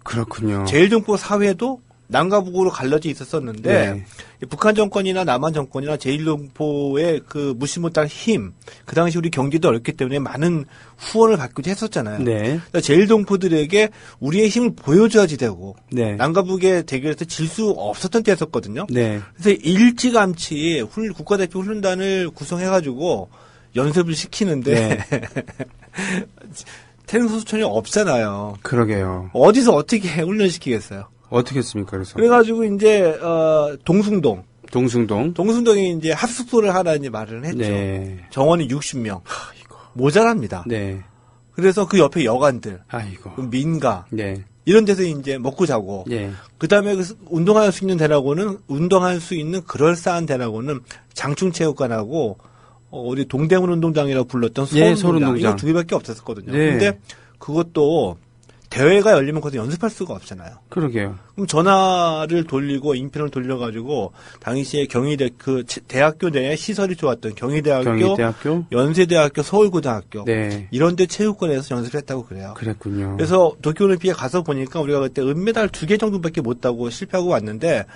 그렇군요. 제일동포 사회도 남과 북으로 갈라져 있었었는데 네. 북한 정권이나 남한 정권이나 제일동포의 그 무시 못할 힘, 그 당시 우리 경기도 어렵기 때문에 많은 후원을 받기도 했었잖아요. 네. 그러니까 제일동포들에게 우리의 힘을 보여줘야지 되고 네. 남과 북의 대결에서 질 수 없었던 때였었거든요. 네. 그래서 일찌감치 국가대표 훈련단을 구성해가지고 연습을 시키는데 태릉 선수촌이 없잖아요. 그러게요. 어디서 어떻게 훈련시키겠어요? 어떻게 했습니까, 그래서? 그래가지고 이제 동숭동. 동숭동이 이제 합숙소를 하라는 말을 했죠. 네. 정원이 60명. 모자랍니다. 네. 그래서 그 옆에 여관들, 아이고. 민가 네. 이런 데서 이제 먹고 자고. 예. 그다음에 운동할 수 있는 데라고는 운동할 수 있는 그럴싸한 데라고는 장충체육관하고 우리 동대문 운동장이라고 불렀던 서울운동장 이거 두 개밖에 없었거든요. 네. 근데 그것도 대회가 열리면 거기서 연습할 수가 없잖아요. 그러게요. 그럼 전화를 돌리고 인편을 돌려가지고 당시에 그 대학교 내에 시설이 좋았던 경희대학교, 연세대학교, 서울고등학교 네. 이런데 체육관에서 연습했다고 그래요. 그랬군요. 그래서 도쿄올림픽에 가서 보니까 우리가 그때 은메달 2개 정도밖에 못 따고 실패하고 왔는데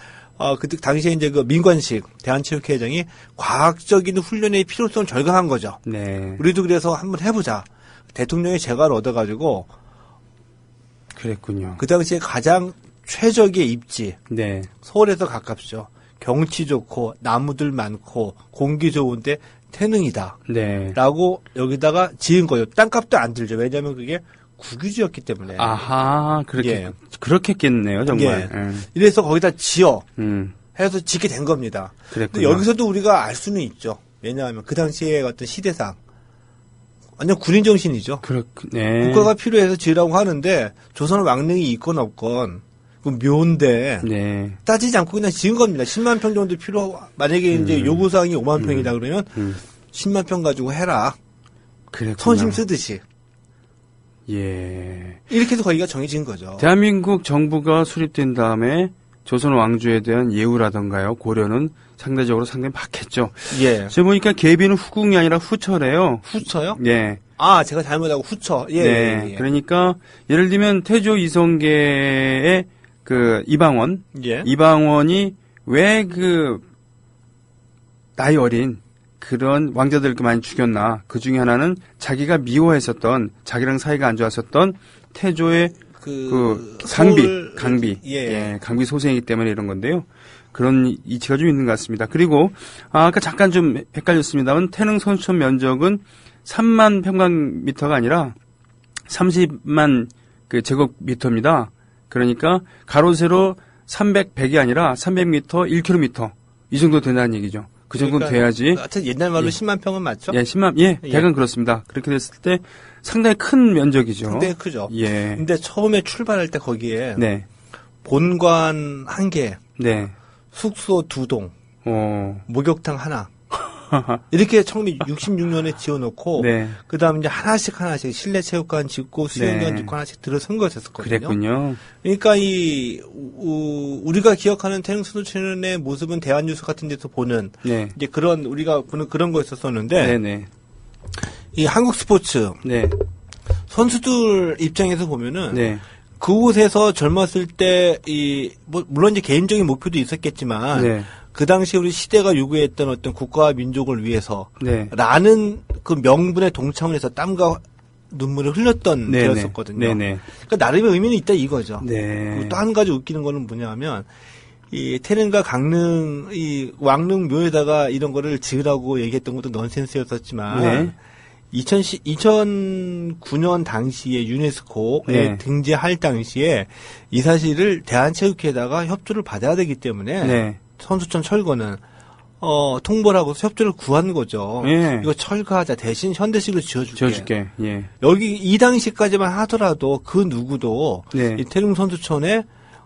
그때 당시에 이제 그 민관식 대한체육회장이 과학적인 훈련의 필요성을 절감한 거죠. 네. 우리도 그래서 한번 해보자. 대통령의 재가를 얻어가지고. 그랬군요. 그 당시에 가장 최적의 입지. 네. 서울에서 가깝죠. 경치 좋고 나무들 많고 공기 좋은데 태릉이다. 네. 라고 여기다가 지은 거예요. 땅값도 안 들죠. 왜냐하면 그게 국유지였기 때문에. 아하, 그렇겠겠네요, 정말. 예. 이래서 거기다 지어. 음. 해서 짓게 된 겁니다. 그랬군요. 근데 여기서도 우리가 알 수는 있죠. 왜냐하면 그 당시에 어떤 시대상. 완전 군인 정신이죠. 네. 국가가 필요해서 지으라고 하는데 조선 왕릉이 있건 없건 그 묘인데 네. 따지지 않고 그냥 지은 겁니다. 10만 평 정도 만약에 이제 요구사항이 5만 평이다 그러면 10만 평 가지고 해라. 그랬구나. 선심 쓰듯이. 예. 이렇게 해서 거기가 정해진 거죠. 대한민국 정부가 수립된 다음에 조선 왕조에 대한 예우라던가요, 고려는 상대적으로 상당히 막했죠. 예. 제가 보니까 계비는 후궁이 아니라 후처래요. 후처요? 예. 제가 잘못하고 후처. 예. 네. 예. 그러니까 예를 들면 태조 이성계의 그 이방원, 예. 이방원이 왜 그 나이 어린 그런 왕자들 이렇게 많이 죽였나? 그 중에 하나는 자기가 미워했었던, 자기랑 사이가 안 좋았었던 태조의 강비. 예. 강비 소생이기 때문에 이런 건데요. 그런 이치가 좀 있는 것 같습니다. 그리고, 아까 잠깐 좀 헷갈렸습니다만, 태릉 선수촌 면적은 3만 평방미터가 아니라 30만 그 제곱미터입니다. 그러니까, 가로, 세로 100이 아니라 300m, 1km. 이 정도 된다는 얘기죠. 그 정도는 돼야지. 하여튼 옛날 말로 10만 평은 맞죠? 예, 10만, 대강 그렇습니다. 그렇게 됐을 때 상당히 큰 면적이죠. 상당히 크죠. 예. 근데 처음에 출발할 때 거기에 네. 본관 1개, 네. 숙소 2동, 목욕탕 하나. 이렇게 처음에 66년에 지어놓고, 네. 그 다음 이제 하나씩 실내 체육관 짓고 수영관 네. 짓고 하나씩 들어선 것이었거든요. 그랬군요. 그러니까 우리가 기억하는 태릉 선수촌의 모습은 대한뉴스 같은 데서 보는, 네. 이제 우리가 보는 그런 거였었는데, 네네. 이 한국 스포츠 네. 선수들 입장에서 보면은 네. 그곳에서 젊었을 때 물론 이제 개인적인 목표도 있었겠지만 네. 그 당시 우리 시대가 요구했던 어떤 국가와 민족을 위해서 네. 라는 그 명분에 동참을 해서 땀과 눈물을 흘렸던 네네. 때였었거든요. 네네. 그러니까 나름의 의미는 있다 이거죠. 네. 또 한 가지 웃기는 거는 뭐냐면 이 태릉과 강릉 이 왕릉 묘에다가 이런 거를 지으라고 얘기했던 것도 넌센스였었지만 네. 2009년 당시에 유네스코에 네. 등재할 당시에 이 사실을 대한체육회에다가 협조를 받아야 되기 때문에 네. 선수촌 철거는 통보를 하고 협조를 구한 거죠. 예. 이거 철거하자 대신 현대식으로 지어줄게. 예. 여기 이 당시까지만 하더라도 그 누구도 네. 이 태릉 선수촌의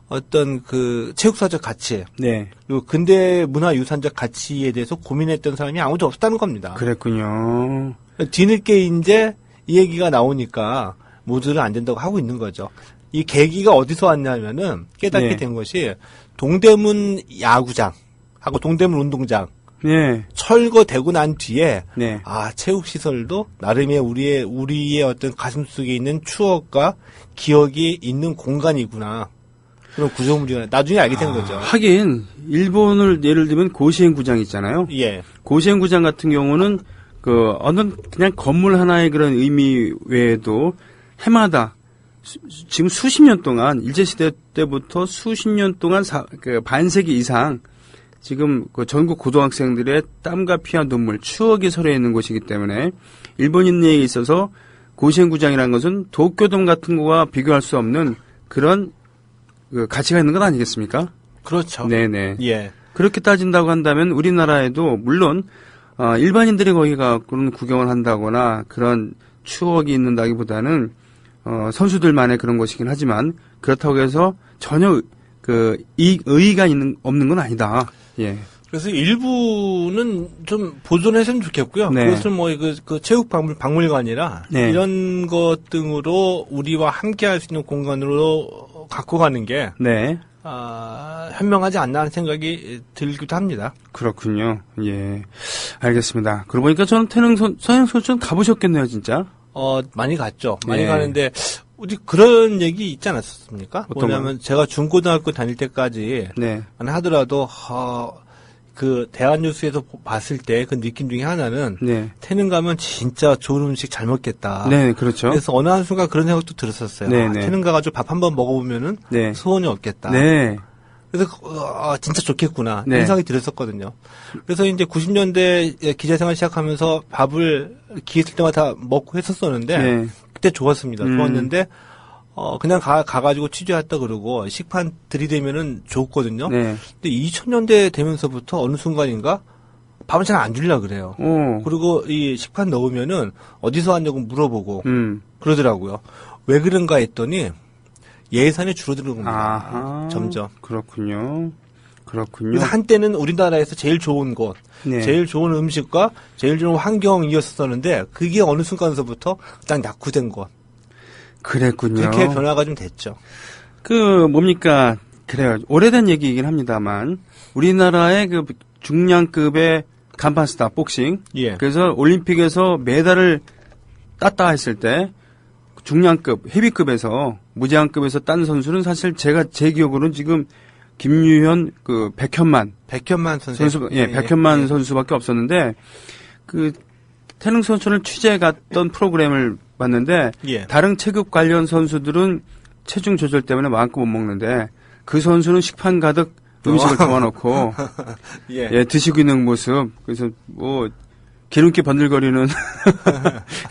어떤 그 체육사적 가치 네. 그리고 근대 문화유산적 가치에 대해서 고민했던 사람이 아무도 없었다는 겁니다. 그랬군요. 뒤늦게 이제 이 얘기가 나오니까 모두를 안 된다고 하고 있는 거죠. 이 계기가 어디서 왔냐면은 깨닫게 네. 된 것이 동대문 야구장 하고 동대문 운동장 네. 철거되고 난 뒤에 네. 체육시설도 나름의 우리의 어떤 가슴 속에 있는 추억과 기억이 있는 공간이구나. 그런 구조물이구나. 나중에 알게 된 거죠. 하긴 일본을 예를 들면 고시행구장 있잖아요. 예. 고시행구장 같은 경우는 어느 그냥 건물 하나의 그런 의미 외에도 해마다 지금 수십 년 동안 일제시대 때부터 수십 년 동안 반세기 이상 지금 전국 고등학생들의 땀과 피와 눈물, 추억이 서려 있는 곳이기 때문에 일본인에 있어서 고시행구장이라는 것은 도쿄돔 같은 거와 비교할 수 없는 그런 가치가 있는 건 아니겠습니까? 그렇죠. 네네. 예. 그렇게 따진다고 한다면 우리나라에도 물론 일반인들이 거기 가서 구경을 한다거나 그런 추억이 있는다기보다는 선수들만의 그런 것이긴 하지만 그렇다고 해서 전혀 의의가 없는 건 아니다. 예. 그래서 일부는 좀 보존했으면 좋겠고요. 네. 그것을 그 체육 박물관이라 네. 이런 것 등으로 우리와 함께 할 수 있는 공간으로 갖고 가는 게 네. 현명하지 않나 하는 생각이 들기도 합니다. 그렇군요. 예. 알겠습니다. 그러고 보니까 저는 태릉 선수촌 가보셨겠네요, 진짜. 많이 갔죠. 많이 네. 가는데 우리 그런 얘기 있지 않았습니까? 어떤 뭐냐면 제가 중고등학교 다닐 때까지 네. 하더라도 그 대한뉴스에서 봤을 때 그 느낌 중에 하나는 네. 태릉 가면 진짜 좋은 음식 잘 먹겠다. 네, 그렇죠. 그래서 어느 한순간 그런 생각도 들었었어요. 네, 네. 태릉 가가지고 밥 한번 먹어보면은 네. 소원이 없겠다. 네. 그래서 진짜 좋겠구나 네. 생각이 들었었거든요. 그래서 이제 90년대 기자생활 시작하면서 밥을 기회 있을 때마다 먹고 했었었는데 네. 그때 좋았습니다. 좋았는데 그냥 가가지고 취재했다 그러고 식판 들이대면은 좋거든요. 네. 근데 2000년대 되면서부터 어느 순간인가 밥을 잘 안 주려 그래요. 오. 그리고 이 식판 넣으면은 어디서 왔냐고 물어보고 그러더라고요. 왜 그런가 했더니 예산이 줄어드는 겁니다. 아하. 점점. 그렇군요. 그래서 한때는 우리나라에서 제일 좋은 곳, 네. 제일 좋은 음식과 제일 좋은 환경이었었는데 그게 어느 순간서부터 딱 낙후된 곳. 그랬군요. 그렇게 변화가 좀 됐죠. 뭡니까. 그래요. 오래된 얘기이긴 합니다만, 우리나라의 중량급의 간판 스타, 복싱. 예. 그래서 올림픽에서 메달을 땄다 했을 때, 중량급, 헤비급에서, 무제한급에서 딴 선수는 사실 제 기억으로는 지금, 김유현, 백현만 선수, 백현만 선수밖에 없었는데, 태릉 선수를 취재 갔던 프로그램을 봤는데, 예. 다른 체급 관련 선수들은 체중 조절 때문에 마음껏 못 먹는데, 그 선수는 식판 가득 음식을 담아놓고, 예. 드시고 있는 모습, 그래서 기름기 번들거리는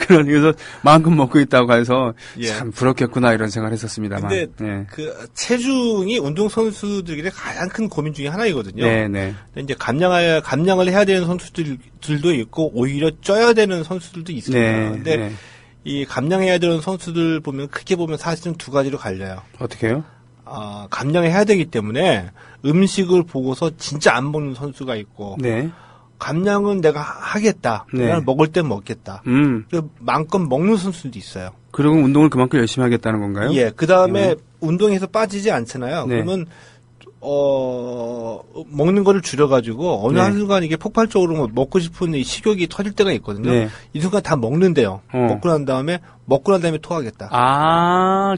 그래서 마음껏 먹고 있다고 해서 예. 참 부럽겠구나 이런 생각을 했었습니다만. 근데 네. 체중이 운동 선수들에게 가장 큰 고민 중에 하나이거든요. 네. 근데 이제 감량을 해야 되는 선수들도 있고 오히려 쪄야 되는 선수들도 있습니다. 네. 근데 네. 이 감량해야 되는 선수들 크게 보면 사실은 두 가지로 갈려요. 어떻게 해요? 감량을 해야 되기 때문에 음식을 보고서 진짜 안 먹는 선수가 있고 네. 감량은 내가 하겠다. 네. 내가 먹을 땐 먹겠다. 그리고 마음껏 먹는 선수도 있어요. 그리고 운동을 그만큼 열심히 하겠다는 건가요? 예. 그 다음에 운동에서 빠지지 않잖아요. 네. 그러면 먹는 거를 줄여가지고 어느 네. 한순간 이게 폭발적으로 먹고 싶은 이 식욕이 터질 때가 있거든요. 네. 이 순간 다 먹는데요. 먹고 난 다음에 토하겠다.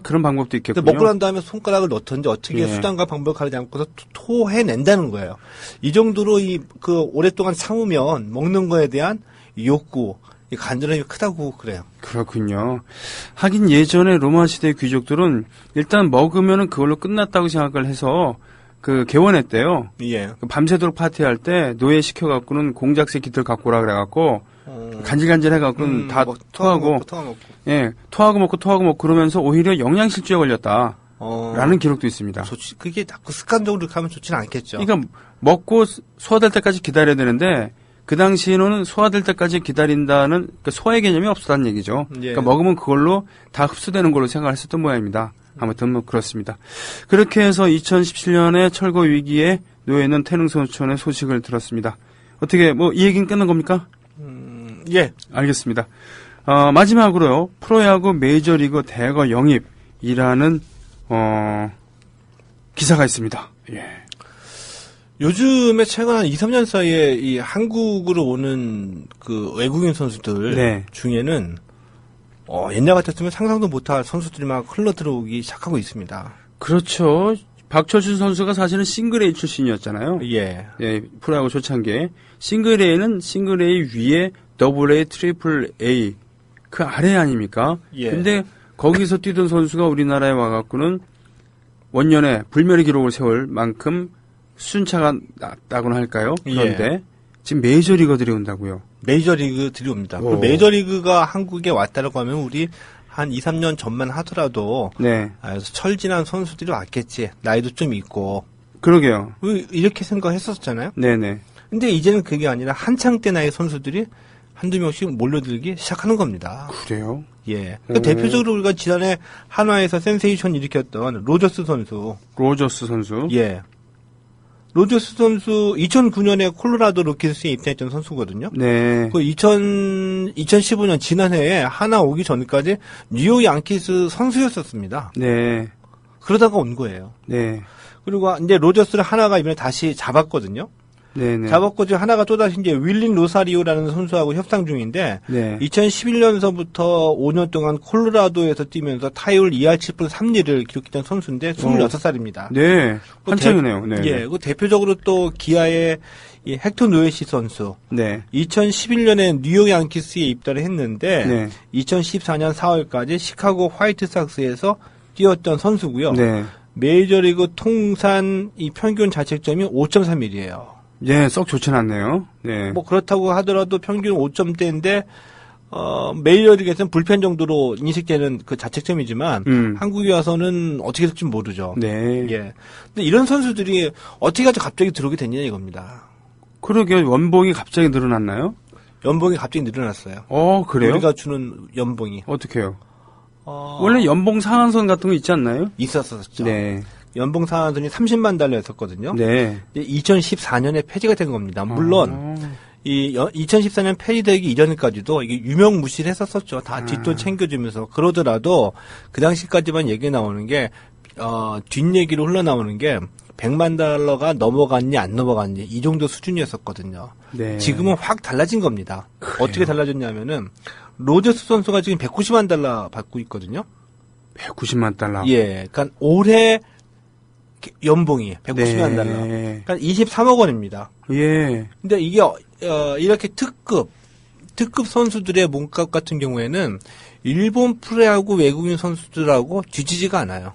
그런 방법도 근데 있겠군요. 먹고 난 다음에 손가락을 넣던지 어떻게 예. 수단과 방법을 가리지 않고서 토해낸다는 거예요. 이 정도로 오랫동안 참으면 먹는 거에 대한 욕구, 이 간절함이 크다고 그래요. 그렇군요. 하긴 예전에 로마 시대 귀족들은 일단 먹으면은 그걸로 끝났다고 생각을 해서 개원했대요. 예. 밤새도록 파티할 때 노예 시켜갖고는 공작새 깃들 갖고 오라 그래갖고 간질간질 해갖고는 다 토하고 예, 토하고 먹고 그러면서 오히려 영양실조에 걸렸다. 라는 기록도 있습니다. 그게 자꾸 습관적으로 이렇게 하면 좋지는 않겠죠. 그러니까 먹고 소화될 때까지 기다려야 되는데 그 당시에는 소화될 때까지 기다린다는 소화의 개념이 없었다는 얘기죠. 예. 그러니까 먹으면 그걸로 다 흡수되는 걸로 생각을 했었던 모양입니다. 아무튼 뭐 그렇습니다. 그렇게 해서 2017년에 철거 위기에 놓여 있는 태릉소촌의 소식을 들었습니다. 어떻게 이 얘기는 끝난 겁니까? 예. 알겠습니다. 마지막으로요. 프로야구 메이저리그 대거 영입이라는 기사가 있습니다. 예. 요즘에 최근 한 2, 3년 사이에 이 한국으로 오는 그 외국인 선수들 네. 중에는 옛날 같았으면 상상도 못할 선수들이 막 흘러 들어오기 시작하고 있습니다. 그렇죠. 박철준 선수가 사실은 싱글 A 출신이었잖아요. 예. 예, 프로야구 초창기에. 싱글 A는 싱글 A 위에 더블 A, 트리플 A 그 아래 아닙니까? 예. 근데 거기서 뛰던 선수가 우리나라에 와갖고는 원년에 불멸의 기록을 세울 만큼 수준차가 낮다고나 할까요? 그런데 예. 지금 메이저리거들이 온다고요. 메이저리그들이 옵니다. 메이저리그가 한국에 왔다라고 하면 우리 한 2, 3년 전만 하더라도 네. 그래서 철진한 선수들이 왔겠지. 나이도 좀 있고. 그러게요. 이렇게 생각했었잖아요. 네네. 근데 이제는 그게 아니라 한창 때 나이 선수들이 한두 명씩 몰려들기 시작하는 겁니다. 그래요? 예. 그러니까 대표적으로 우리가 지난해 한화에서 센세이션 일으켰던 로저스 선수. 로저스 선수. 예. 로저스 선수 2009년에 콜로라도 로키스에 입단했던 선수거든요. 네. 2015년 지난해에 하나 오기 전까지 뉴욕 양키스 선수였었습니다. 네. 그러다가 온 거예요. 네. 그리고 이제 로저스를 하나가 이번에 다시 잡았거든요. 네네. 잡았고 지금 하나가 또다시 이제 윌린 로사리오라는 선수하고 협상 중인데 네. 2011년서부터 5년 동안 콜로라도에서 뛰면서 타율 2할 7푼 3리를 기록했던 선수인데 26살입니다. 네. 한창이네요. 네. 예. 그 대표적으로 또 기아의 이 헥토 노에시 선수. 네. 2011년에 뉴욕 양키스에 입단을 했는데 네. 2014년 4월까지 시카고 화이트삭스에서 뛰었던 선수고요. 네. 메이저리그 통산 이 평균 자책점이 5.3mm예요. 예, 썩 좋진 않네요. 네. 뭐 그렇다고 하더라도 평균 5점대인데 메이저리그에서는 불펜 정도로 인식되는 그 자책점이지만 한국에 와서는 어떻게 될지 모르죠. 네. 예. 근데 이런 선수들이 어떻게 가지고 갑자기 들어오게 됐냐 이겁니다. 그러게 원봉이 갑자기 늘어났나요? 연봉이 갑자기 늘어났어요. 그래요? 우리가 주는 연봉이 어떻게요? 원래 연봉 상한선 같은 거 있지 않나요? 있었었죠. 네. 연봉 상한선이 30만 달러였었거든요. 네. 2014년에 폐지가 된 겁니다. 물론 이 2014년 폐지되기 이전까지도 이게 유명무실했었었죠. 다 뒷돈 챙겨주면서 그러더라도 그 당시까지만 얘기 나오는 게 뒷얘기로 흘러나오는 게 100만 달러가 넘어갔니 안 넘어갔니 이 정도 수준이었었거든요. 네. 지금은 확 달라진 겁니다. 그래요? 어떻게 달라졌냐면은 로저스 선수가 지금 190만 달러 받고 있거든요. 190만 달러. 예, 그러니까 올해 연봉이 190만 네. 달러. 그러니까 23억 원입니다. 예. 근데 이게 이렇게 특급 선수들의 몸값 같은 경우에는 일본 프로야구 외국인 선수들하고 뒤지지가 않아요.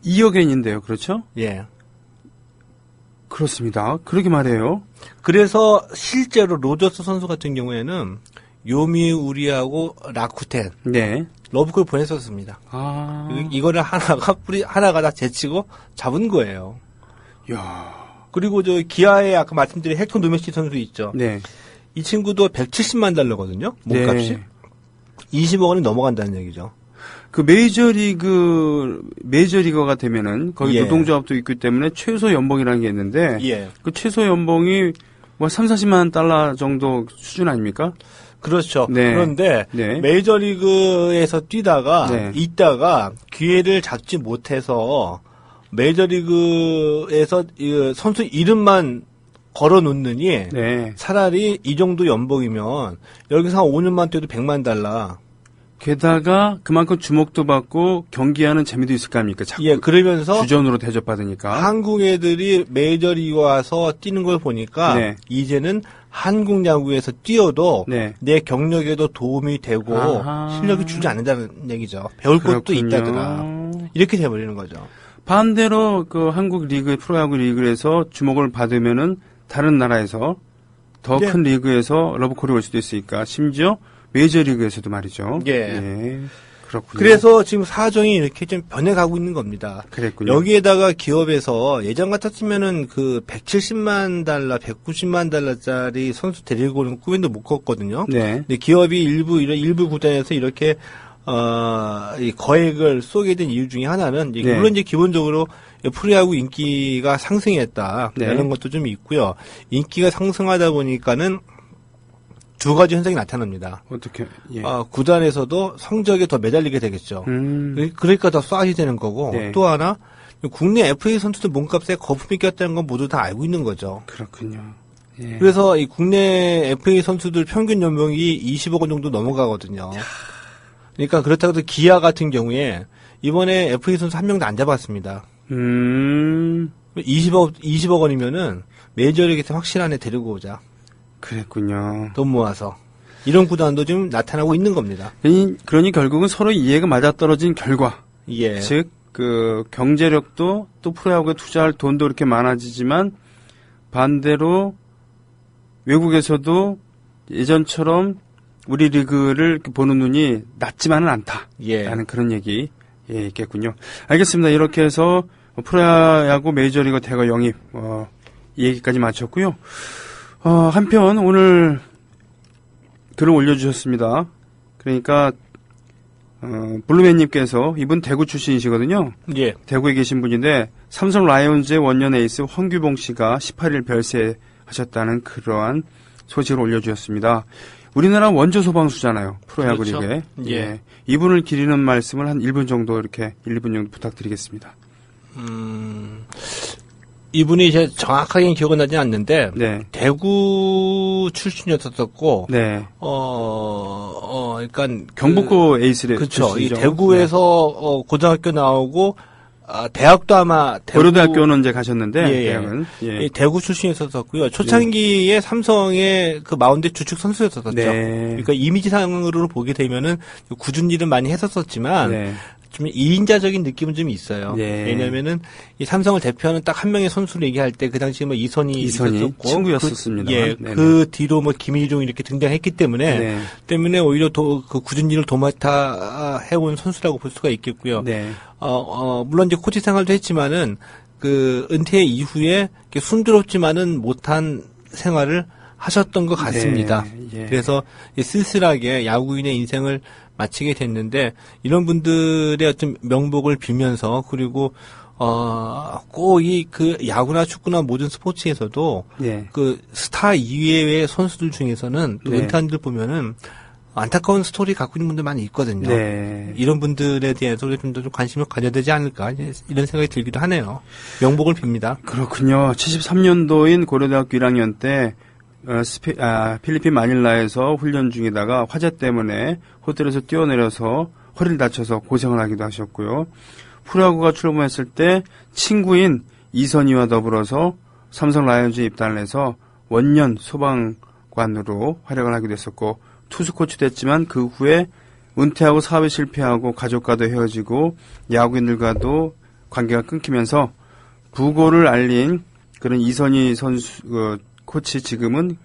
2억 엔인데요. 그렇죠? 예. 그렇습니다. 그러게 말해요. 그래서 실제로 로저스 선수 같은 경우에는 요미우리하고 라쿠텐 네. 러브콜 보냈었습니다. 이거를 하나가 다 제치고 잡은 거예요. 야. 그리고 저 기아의 아까 말씀드린 헥토 노메시 선수 있죠. 네. 이 친구도 170만 달러거든요. 몸값이. 네. 20억 원이 넘어간다는 얘기죠. 그 메이저리거가 되면은 거기 예. 노동조합도 있기 때문에 최소 연봉이라는 게 있는데 예. 그 최소 연봉이 뭐 3,40만 달러 정도 수준 아닙니까? 그렇죠. 네. 그런데 네. 메이저리그에서 뛰다가 네. 있다가 기회를 잡지 못해서 메이저리그에서 이 선수 이름만 걸어놓느니 네. 차라리 이 정도 연봉이면 여기서 한 5년만 뛰어도 $100만. 게다가 그만큼 주목도 받고 경기하는 재미도 있을 거 아닙니까? 자꾸 예, 그러면서 주전으로 대접받으니까. 한국 애들이 메이저리그 와서 뛰는 걸 보니까 네. 이제는 한국 야구에서 뛰어도 네. 내 경력에도 도움이 되고 아하. 실력이 줄지 않는다는 얘기죠. 배울 것도 그렇군요. 있다더라. 이렇게 돼버리는 거죠. 반대로 그 한국 리그, 프로야구 리그에서 주목을 받으면은 다른 나라에서 더 큰 네. 리그에서 러브콜이 올 수도 있으니까 심지어 메이저리그에서도 말이죠. 예. 그렇군요. 그래서 지금 사정이 이렇게 좀 변해가고 있는 겁니다. 그랬군요. 여기에다가 기업에서 예전 같았으면은 그 $170만, $190만 달러짜리 선수 데리고 오는 꿈에도 못 꿨거든요. 네. 근데 기업이 일부 구단에서 이렇게 이 거액을 쏘게 된 이유 중에 하나는 네. 물론 이제 기본적으로 프로야구 인기가 상승했다 네. 이런 것도 좀 있고요. 인기가 상승하다 보니까는 두 가지 현상이 나타납니다. 어떻게? 예. 구단에서도 성적에 더 매달리게 되겠죠. 그러니까 더 쏴야 되는 거고 네. 또 하나 국내 FA 선수들 몸값에 거품이 꼈다는 건 모두 다 알고 있는 거죠. 그렇군요. 예. 그래서 이 국내 FA 선수들 평균 연봉이 20억 원 정도 넘어가거든요. 그러니까 그렇다고 해서 기아 같은 경우에 이번에 FA 선수 한 명도 안 잡았습니다. 20억 원이면은 메이저리그에서 확실한 애 데리고 오자. 그랬군요. 돈 모아서. 이런 구단도 지금 나타나고 있는 겁니다. 그러니 결국은 서로 이해가 맞아떨어진 결과. 예. 즉, 그 경제력도 또 프로야구에 투자할 돈도 이렇게 많아지지만 반대로 외국에서도 예전처럼 우리 리그를 이렇게 보는 눈이 낮지만은 않다. 예. 라는 그런 얘기 있겠군요. 알겠습니다. 이렇게 해서 프로야구 메이저리그 대거 영입 이 얘기까지 마쳤고요. 한편 오늘 글을 올려주셨습니다. 그러니까 블루맨님께서 이분 대구 출신이시거든요. 예. 대구에 계신 분인데 삼성 라이온즈의 원년 에이스 황규봉 씨가 18일 별세하셨다는 그러한 소식을 올려주셨습니다. 우리나라 원조 소방수잖아요. 프로야구 그렇죠. 리그에. 예. 이분을 기리는 말씀을 한 1분 정도 이렇게 1분 정도 부탁드리겠습니다. 이분이 제 정확하게 기억은 나지 않는데 네. 대구 출신이었었고 네. 그러니까 경북고 에이스래. 그렇죠. 이 출신이죠. 대구에서 고등학교 나오고 대학도 아마 고려대학교는 이제 가셨는데 예, 예. 대학은 이 대구 출신이었었고요. 초창기에 삼성의 그 마운드 주축 선수였었죠. 네. 그러니까 이미지상으로 보게 되면은 굳은 일은 많이 했었지만 네. 좀 2인자적인 느낌은 좀 있어요. 네. 왜냐면은 이 삼성을 대표하는 딱 한 명의 선수를 얘기할 때 그 당시에 뭐 이선이 있었고 친구였었습니다. 그 뒤로 뭐 김일종 이렇게 등장했기 때문에 네. 오히려 그 굳은 일을 도맡아 해온 선수라고 볼 수가 있겠고요. 네. 물론 이제 코치 생활도 했지만은 그 은퇴 이후에 이렇게 순조롭지만은 못한 생활을 하셨던 것 같습니다. 네. 예. 그래서 쓸쓸하게 야구인의 인생을 마치게 됐는데 이런 분들의 어떤 명복을 빌면서 그리고 꼭 그 야구나 축구나 모든 스포츠에서도 네. 그 스타 이외의 선수들 중에서는 또 네. 은퇴한 들 보면은 안타까운 스토리 갖고 있는 분들 많이 있거든요. 네. 이런 분들에 대해서 좀 더 관심을 가져야 되지 않을까 이런 생각이 들기도 하네요. 명복을 빕니다. 그렇군요. 73년도인 고려대학교 1학년 때 필리핀 마닐라에서 훈련 중이다가 화재 때문에 호텔에서 뛰어내려서 허리를 다쳐서 고생을 하기도 하셨고요. 프로야구가 출범했을 때 친구인 이선희와 더불어서 삼성 라이온즈에 입단을 해서 원년 소방관으로 활약을 하기도 했었고 투수 코치 됐지만 그 후에 은퇴하고 사업에 실패하고 가족과도 헤어지고 야구인들과도 관계가 끊기면서 부고를 알린 그런 이선희 선수 코치 지금은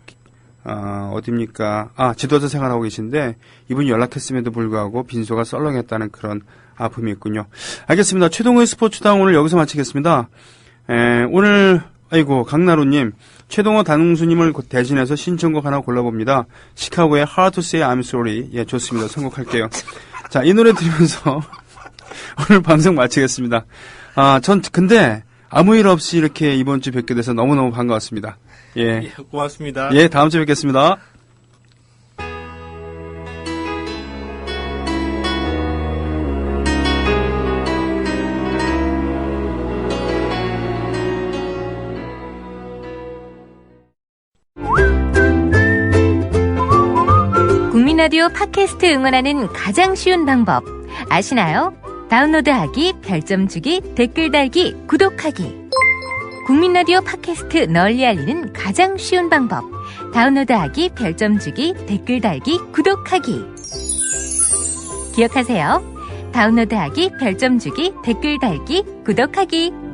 어디입니까? 지도자 생활하고 계신데 이분이 연락했음에도 불구하고 빈소가 썰렁했다는 그런 아픔이 있군요. 알겠습니다. 최동호의 스포츠당 오늘 여기서 마치겠습니다. 오늘 강나루님 최동호 단웅수님을 대신해서 신청곡 하나 골라봅니다. 시카고의 Hard to Say I'm Sorry. 예, 좋습니다. 선곡할게요. 자, 이 노래 들으면서 오늘 방송 마치겠습니다. 전 근데 아무 일 없이 이렇게 이번 주 뵙게 돼서 너무너무 반가웠습니다. 예. 고맙습니다. 예, 다음 주에 뵙겠습니다. 국민라디오 팟캐스트 응원하는 가장 쉬운 방법 아시나요? 다운로드하기, 별점 주기, 댓글 달기, 구독하기. 국민라디오 팟캐스트 널리 알리는 가장 쉬운 방법. 다운로드하기, 별점 주기, 댓글 달기, 구독하기. 기억하세요. 다운로드하기, 별점 주기, 댓글 달기, 구독하기.